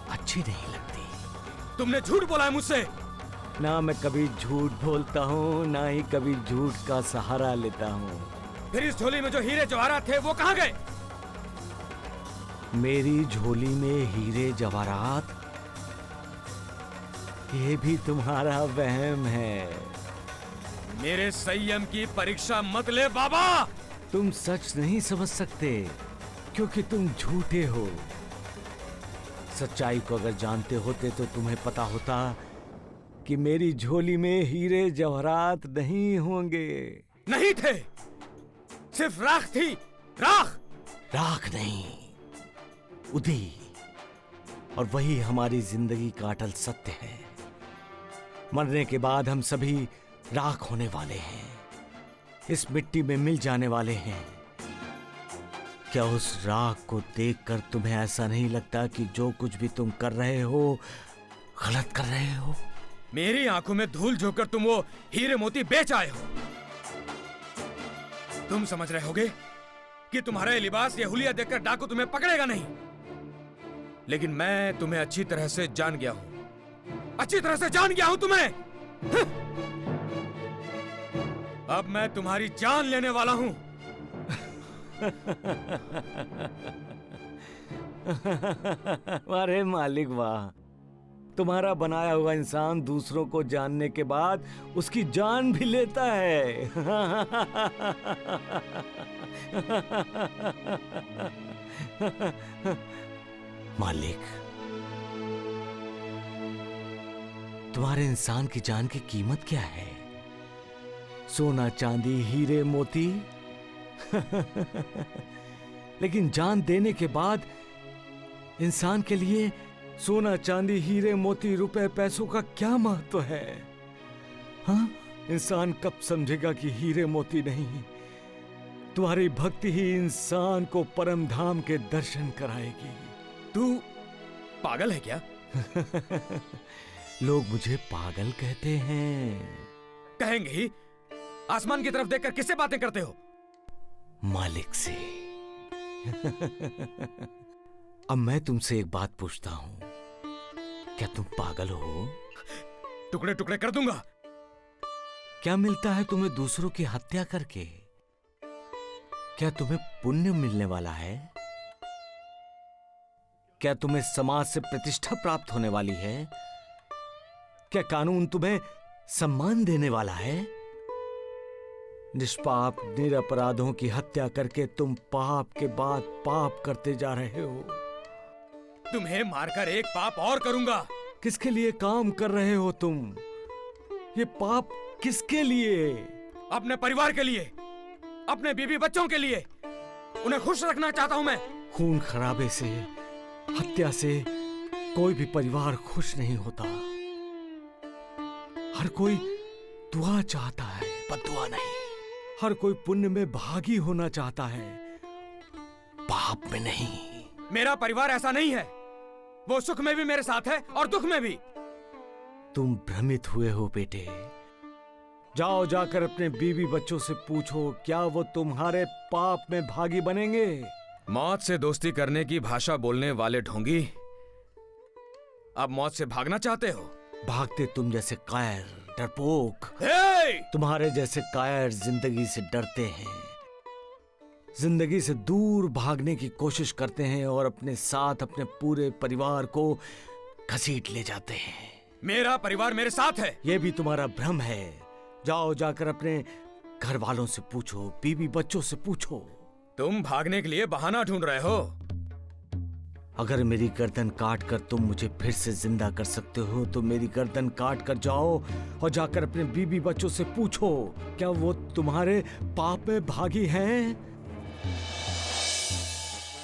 अच्छी नहीं लगती। तुमने झूठ बोला है मुझसे। ना मैं कभी झूठ बोलता हूँ, ना ही कभी झूठ का सहारा लेता हूँ। फिर इस झोली में जो हीरे जवाहरात थे वो कहाँ गए? मेरी झोली में हीरे जवाहरात, ये भी तुम्हारा वहम है। मेरे संयम की परीक्षा मत ले बाबा। तुम सच नहीं समझ सकते क्योंकि तुम झूठे हो। सच्चाई को अगर जानते होते तो तुम्हें पता होता कि मेरी झोली में हीरे जवाहरात नहीं होंगे। नहीं थे, सिर्फ राख थी। राख। राख नहीं, उदी। और वही हमारी जिंदगी का अटल सत्य है। मरने के बाद हम सभी राख होने वाले हैं, इस मिट्टी में मिल जाने वाले हैं। क्या उस राख को देखकर तुम्हें ऐसा नहीं लगता कि जो कुछ भी तुम कर रहे हो गलत कर रहे हो? मेरी आंखों में धूल झोंककर तुम वो हीरे मोती बेच आए हो। तुम समझ रहे होगे कि तुम्हारा ये लिबास, ये हुलिया देखकर डाकू तुम्हें पकड़ेगा नहीं, लेकिन मैं तुम्हें अच्छी तरह से जान गया हूं। अच्छी तरह से जान गया हूं तुम्हें। अब मैं तुम्हारी जान लेने वाला हूं। अरे मालिक वाह, तुम्हारा बनाया हुआ इंसान दूसरों को जानने के बाद उसकी जान भी लेता है। मालिक, तुम्हारे इंसान की जान की कीमत क्या है? सोना, चांदी, हीरे, मोती? लेकिन जान देने के बाद इंसान के लिए सोना, चांदी, हीरे, मोती, रुपए, पैसों का क्या महत्व है? हाँ? इंसान कब समझेगा कि हीरे मोती नहीं, तुम्हारी भक्ति ही इंसान को परम धाम के दर्शन कराएगी। तू पागल है क्या? लोग मुझे पागल कहते हैं। कहेंगे ही। आसमान की तरफ देखकर किससे बातें करते हो? मालिक से। अब मैं तुमसे एक बात पूछता हूं, क्या तुम पागल हो? टुकड़े टुकड़े कर दूंगा। क्या मिलता है तुम्हें दूसरों की हत्या करके? क्या तुम्हें पुण्य मिलने वाला है? क्या तुम्हें समाज से प्रतिष्ठा प्राप्त होने वाली है? क्या कानून तुम्हें सम्मान देने वाला है? निष्पाप निरपराधों की हत्या करके तुम पाप के बाद पाप करते जा रहे हो। तुम्हें मारकर एक पाप और करूंगा। किसके लिए काम कर रहे हो तुम? ये पाप किसके लिए? अपने परिवार के लिए, अपने बीवी बच्चों के लिए। उन्हें खुश रखना चाहता हूं मैं। खून खराबे से, हत्या से कोई भी परिवार खुश नहीं होता। हर कोई दुआ चाहता है, बद्दुआ नहीं। हर कोई पुण्य में भागी होना चाहता है, पाप में नहीं। मेरा परिवार ऐसा नहीं है। वो सुख में भी मेरे साथ है और दुख में भी। तुम भ्रमित हुए हो बेटे। जाओ जाकर अपने बीवी बच्चों से पूछो, क्या वो तुम्हारे पाप में भागी बनेंगे? मौत से दोस्ती करने की भाषा बोलने वाले ढोंगी, अब मौत से भागना चाहते हो? भागते तुम जैसे कायर, डरपोक। हे! तुम्हारे जैसे कायर जिंदगी से डरते हैं, जिंदगी से दूर भागने की कोशिश करते हैं और अपने साथ अपने पूरे परिवार को घसीट ले जाते हैं। मेरा परिवार मेरे साथ है। यह भी तुम्हारा भ्रम है। जाओ जाकर अपने घर वालों से पूछो, बीवी बच्चों से पूछो। तुम भागने के लिए बहाना ढूंढ रहे हो। अगर मेरी गर्दन काट कर तुम मुझे फिर से जिंदा कर सकते हो तो मेरी गर्दन काट कर जाओ और जाकर अपने बीवी बच्चों से पूछो, क्या वो तुम्हारे पाप में भागी हैं?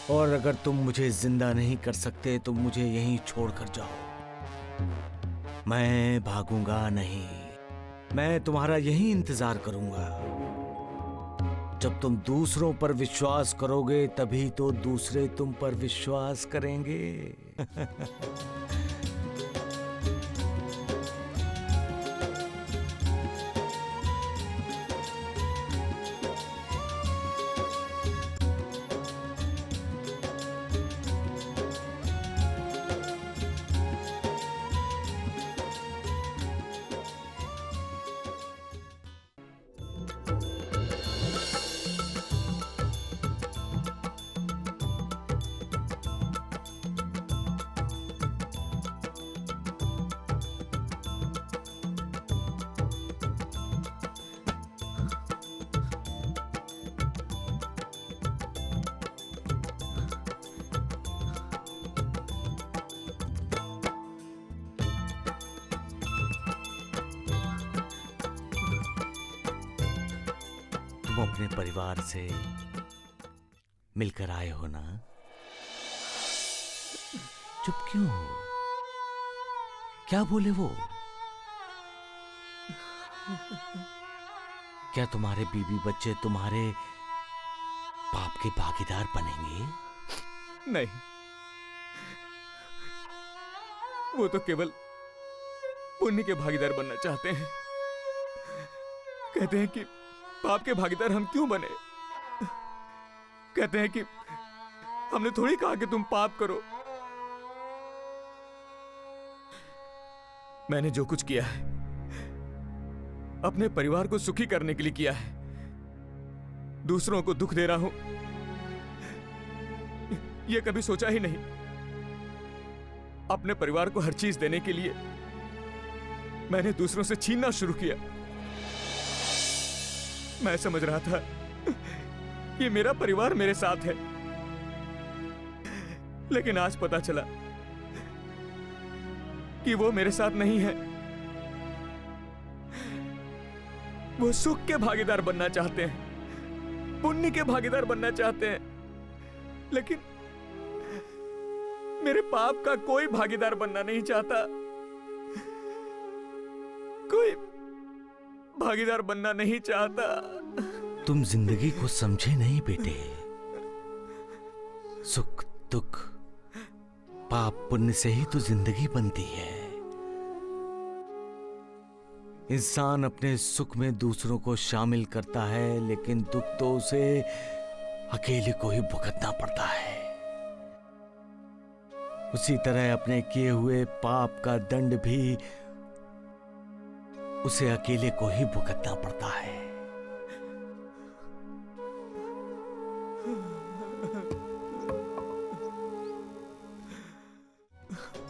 और अगर तुम मुझे जिंदा नहीं कर सकते तो मुझे यहीं छोड़कर जाओ। मैं भागूंगा नहीं, मैं तुम्हारा यहीं इंतजार करूंगा। जब तुम दूसरों पर विश्वास करोगे तभी तो दूसरे तुम पर विश्वास करेंगे। तुम अपने परिवार से मिलकर आए हो ना? चुप क्यों हो? क्या बोले वो? क्या तुम्हारे बीवी बच्चे तुम्हारे पाप के भागीदार बनेंगे? नहीं, वो तो केवल पुण्य के भागीदार बनना चाहते हैं। कहते हैं कि पाप के भागीदार हम क्यों बने? कहते हैं कि हमने थोड़ी कहा कि तुम पाप करो। मैंने जो कुछ किया है अपने परिवार को सुखी करने के लिए किया है। दूसरों को दुख दे रहा हूं यह कभी सोचा ही नहीं। अपने परिवार को हर चीज देने के लिए मैंने दूसरों से छीनना शुरू किया। मैं समझ रहा था कि मेरा परिवार मेरे साथ है, लेकिन आज पता चला कि वो मेरे साथ नहीं है। वो सुख के भागीदार बनना चाहते हैं, पुण्य के भागीदार बनना चाहते हैं, लेकिन मेरे पाप का कोई भागीदार बनना नहीं चाहता। कोई भागीदार बनना नहीं चाहता। तुम जिंदगी को समझे नहीं बेटे। सुख दुख पाप पुण्य से ही तो जिंदगी बनती है। इंसान अपने सुख में दूसरों को शामिल करता है, लेकिन दुख तो उसे अकेले को ही भुगतना पड़ता है। उसी तरह अपने किए हुए पाप का दंड भी उसे अकेले को ही भुगतना पड़ता है।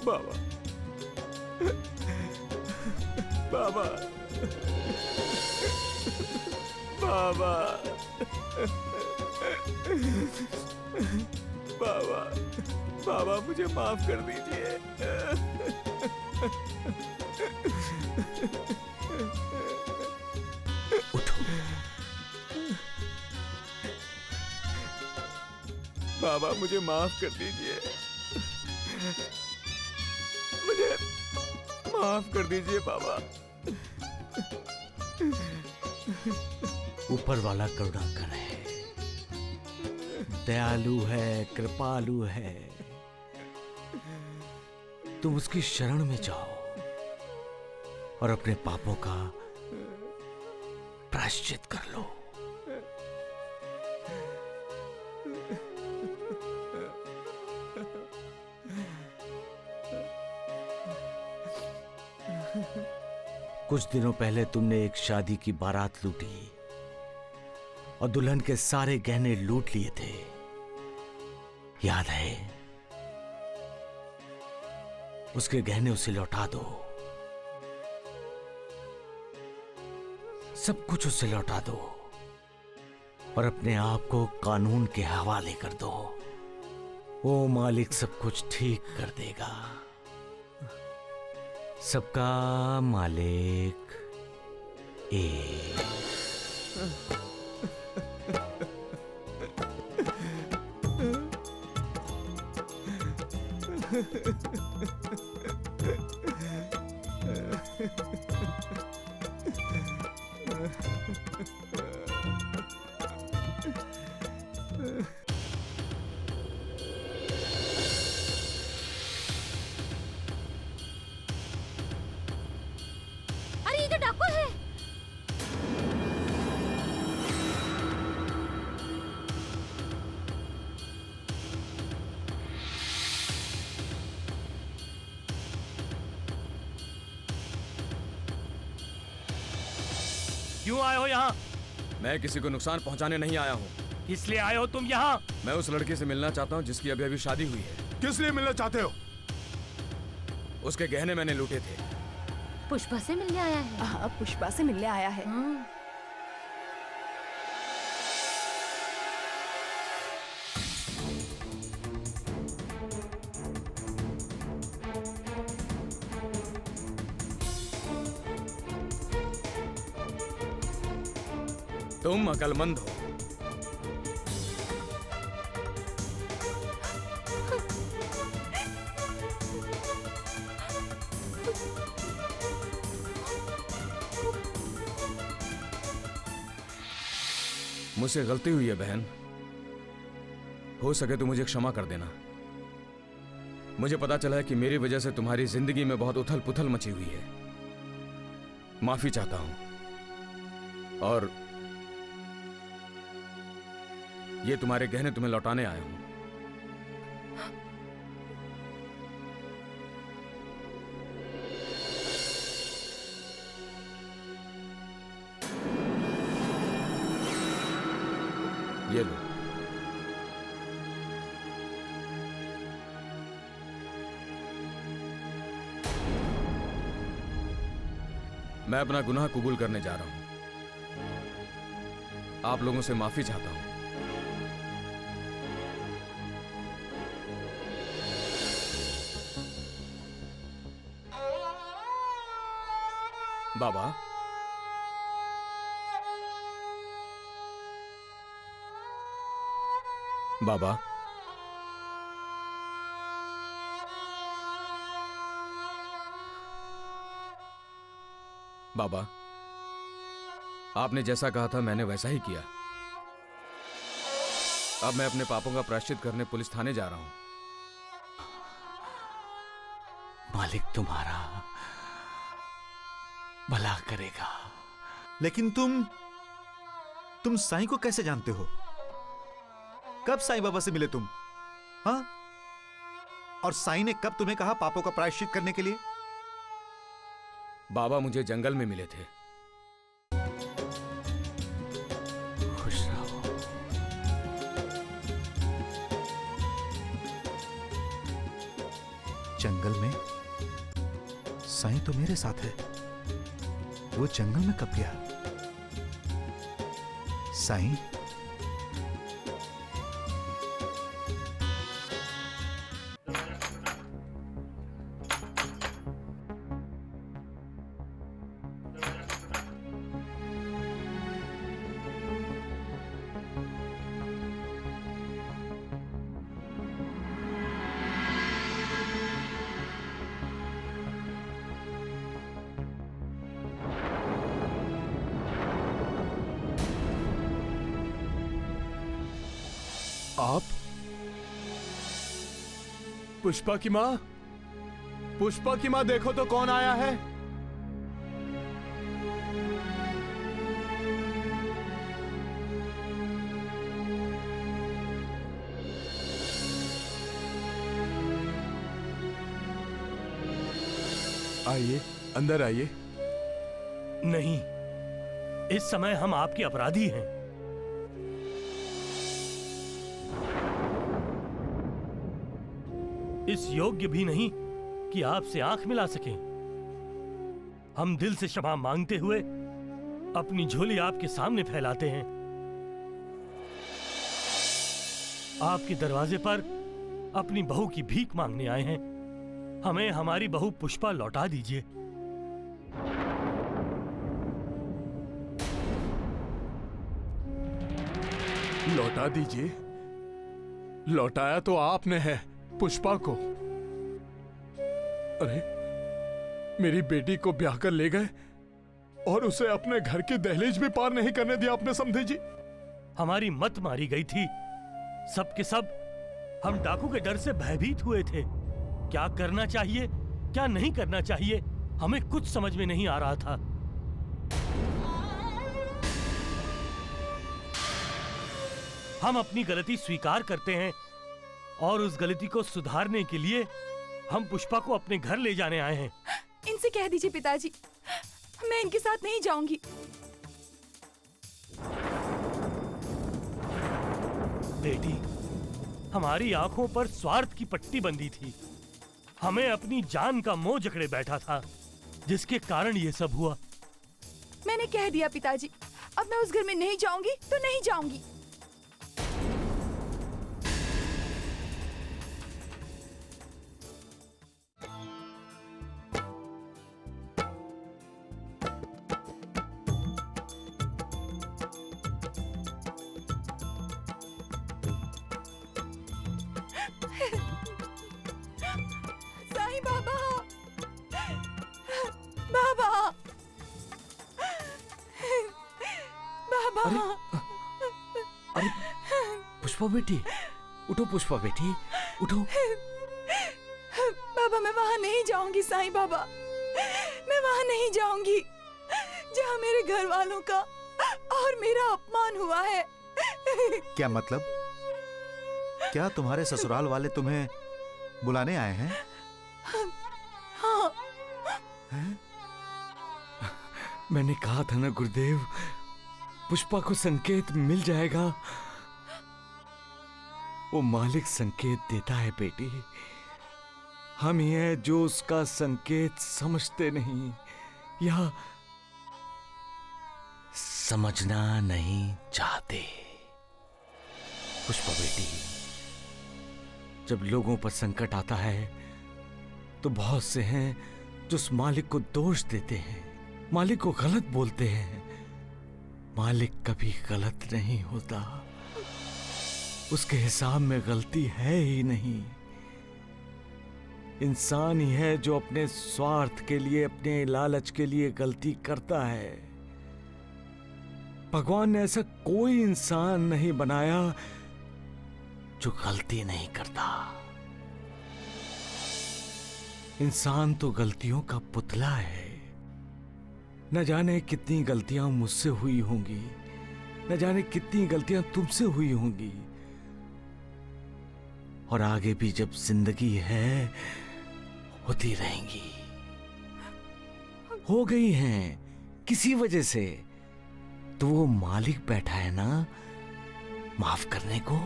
बाबा, बाबा, बाबा, बाबा, बाबा मुझे माफ कर दीजिए। उठो। बाबा मुझे माफ कर दीजिए। मुझे माफ कर दीजिए बाबा। ऊपर वाला करुणाकर है, दयालु है, कृपालु है। तुम उसकी शरण में जाओ, और अपने पापों का प्रायश्चित कर लो। कुछ दिनों पहले तुमने एक शादी की बारात लूटी और दुल्हन के सारे गहने लूट लिए थे, याद है? उसके गहने उसे लौटा दो, सब कुछ उसे लौटा दो और अपने आप को कानून के हवाले कर दो। वो मालिक सब कुछ ठीक कर देगा। सबका मालिक एक। अरे ये तो डाकू है। क्यों आए हो यहाँ? मैं किसी को नुकसान पहुँचाने नहीं आया हूँ। किस लिए आए हो तुम यहाँ? मैं उस लड़की से मिलना चाहता हूँ जिसकी अभी अभी शादी हुई है। किस लिए मिलना चाहते हो? उसके गहने मैंने लूटे थे। पुष्पा से मिलने आया है। हाँ, पुष्पा से मिलने आया है। तुम अकलमंद हो। मुझसे गलती हुई है बहन, हो सके तो मुझे क्षमा कर देना। मुझे पता चला है कि मेरी वजह से तुम्हारी जिंदगी में बहुत उथल पुथल मची हुई है। माफी चाहता हूं और ये तुम्हारे गहने तुम्हें लौटाने आया हूं। ये लो। मैं अपना गुनाह कबूल करने जा रहा हूं। आप लोगों से माफी चाहता हूं। बाबा, बाबा, बाबा, आपने जैसा कहा था मैंने वैसा ही किया। अब मैं अपने पापों का प्रायश्चित करने पुलिस थाने जा रहा हूं। मालिक तुम्हारा भला करेगा। लेकिन तुम साईं को कैसे जानते हो? कब साईं बाबा से मिले तुम? हाँ? और साईं ने कब तुम्हें कहा पापों का प्रायश्चित करने के लिए? बाबा मुझे जंगल में मिले थे। खुश रहो। जंगल में? साईं तो मेरे साथ है। वो जंगल में कब गया? साईं? आप? पुष्पा की माँ? पुष्पा की माँ, देखो तो कौन आया है। आइए, अंदर आइए। नहीं, इस समय हम आपके अपराधी हैं। इस योग्य भी नहीं कि आपसे आंख मिला सकें। हम दिल से क्षमा मांगते हुए अपनी झोली आपके सामने फैलाते हैं। आपके दरवाजे पर अपनी बहू की भीख मांगने आए हैं। हमें हमारी बहू पुष्पा लौटा दीजिए। लौटा दीजिए? लौटाया तो आपने है पुष्पा को। अरे, मेरी बेटी को ब्याह कर ले गए और उसे अपने घर की दहलीज भी पार नहीं करने दिया आपने, समझे जी? हमारी मत मारी गई थी। सब के सब हम डाकू के डर से भयभीत हुए थे। क्या करना चाहिए, क्या नहीं करना चाहिए, हमें कुछ समझ में नहीं आ रहा था। हम अपनी गलती स्वीकार करते हैं और उस गलती को सुधारने के लिए हम पुष्पा को अपने घर ले जाने आए हैं। इनसे कह दीजिए पिताजी, मैं इनके साथ नहीं जाऊंगी। बेटी, हमारी आंखों पर स्वार्थ की पट्टी बंधी थी। हमें अपनी जान का मोह जकड़े बैठा था, जिसके कारण ये सब हुआ। मैंने कह दिया पिताजी, अब मैं उस घर में नहीं जाऊंगी तो नहीं जाऊंगी। साईं बाबा, बाबा, बाबा। अरे पुष्पा बेटी, उठो पुष्पा बेटी, उठो। बाबा, मैं वहां नहीं जाऊंगी साईं बाबा, मैं वहां नहीं जाऊंगी जहां मेरे घर वालों का और मेरा अपमान हुआ है। क्या मतलब? क्या तुम्हारे ससुराल वाले तुम्हें बुलाने आए हैं? हाँ। हैं? मैंने कहा था ना गुरुदेव, पुष्पा को संकेत मिल जाएगा। वो मालिक संकेत देता है बेटी। हम ही हैं जो उसका संकेत समझते नहीं या समझना नहीं चाहते। पुष्पा बेटी, जब लोगों पर संकट आता है तो बहुत से हैं जो उस मालिक को दोष देते हैं, मालिक को गलत बोलते हैं। मालिक कभी गलत नहीं होता, उसके हिसाब में गलती है ही नहीं। इंसान ही है जो अपने स्वार्थ के लिए, अपने लालच के लिए गलती करता है। भगवान ने ऐसा कोई इंसान नहीं बनाया जो गलती नहीं करता। इंसान तो गलतियों का पुतला है। न जाने कितनी गलतियां मुझसे हुई होंगी, न जाने कितनी गलतियां तुमसे हुई होंगी, और आगे भी जब जिंदगी है होती रहेंगी। हो गई हैं किसी वजह से, तो वो मालिक बैठा है ना माफ करने को।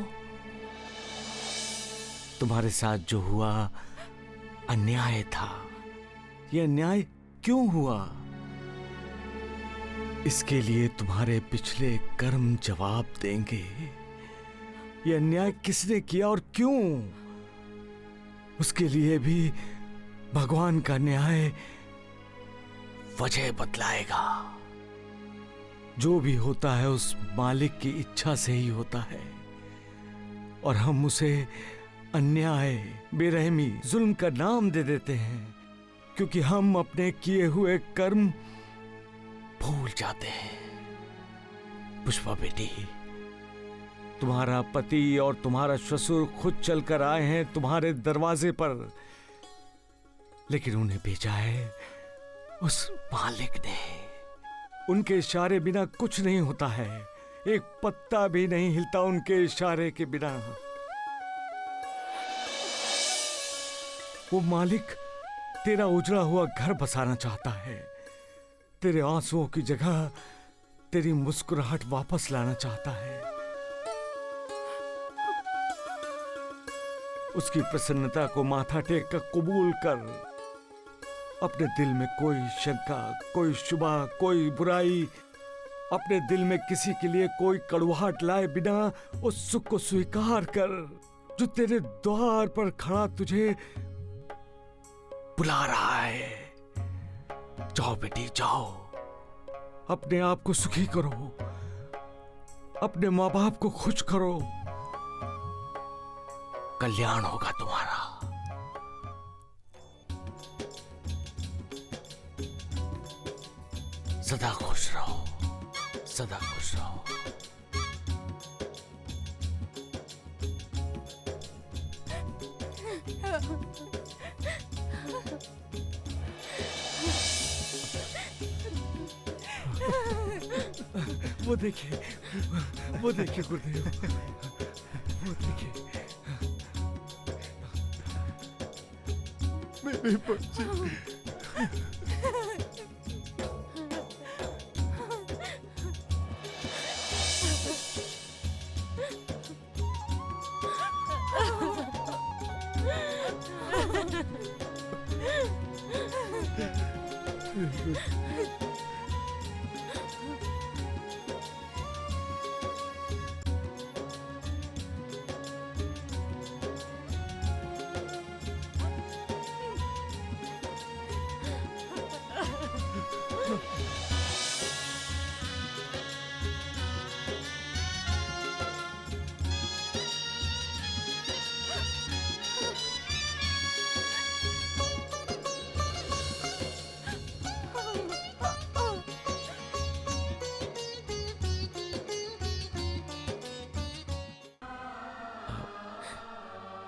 तुम्हारे साथ जो हुआ अन्याय था। ये अन्याय क्यों हुआ? इसके लिए तुम्हारे पिछले कर्म जवाब देंगे। ये अन्याय किसने किया और क्यों, उसके लिए भी भगवान का न्याय वजह बतलाएगा। जो भी होता है उस मालिक की इच्छा से ही होता है, और हम उसे अन्याय, बेरहमी, जुल्म का नाम दे देते हैं क्योंकि हम अपने किए हुए कर्म भूल जाते हैं। पुष्पा बेटी, तुम्हारा पति और तुम्हारा ससुर खुद चलकर आए हैं तुम्हारे दरवाजे पर, लेकिन उन्हें भेजा है उस मालिक ने। उनके इशारे बिना कुछ नहीं होता है, एक पत्ता भी नहीं हिलता उनके इशारे के बिना। वो मालिक तेरा उजड़ा हुआ घर बसाना चाहता है। तेरे आंसुओं की जगह तेरी मुस्कुराहट वापस लाना चाहता है। उसकी प्रसन्नता को माथा टेक कर कबूल कर। अपने दिल में कोई शंका, कोई शुबा, कोई बुराई, अपने दिल में किसी के लिए कोई कड़वाहट लाए बिना उस सुख को स्वीकार कर जो तेरे द्वार पर खड़ा तुझे बुला रहा है। जाओ बेटी जाओ, अपने आप को सुखी करो, अपने माँ बाप को खुश करो, कल्याण होगा तुम्हारा। सदा खुश रहो, सदा खुश रहो। वो देखिए, वो देखिए गुरुदेव, वो देखिए। मेरे बच्चे,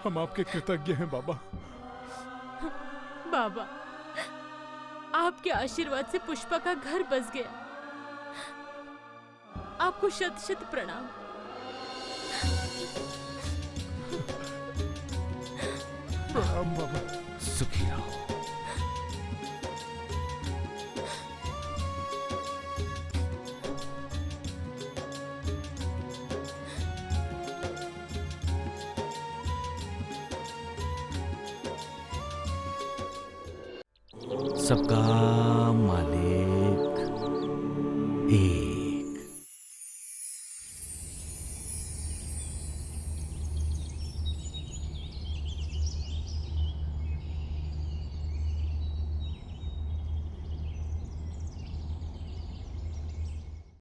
हम आपके कृतज्ञ हैं बाबा। बाबा, आपके आशीर्वाद से पुष्पा का घर बस गया। आपको शत शत प्रणाम। प्रणाम बाबा। सुखी रहो। सबका मालिक एक।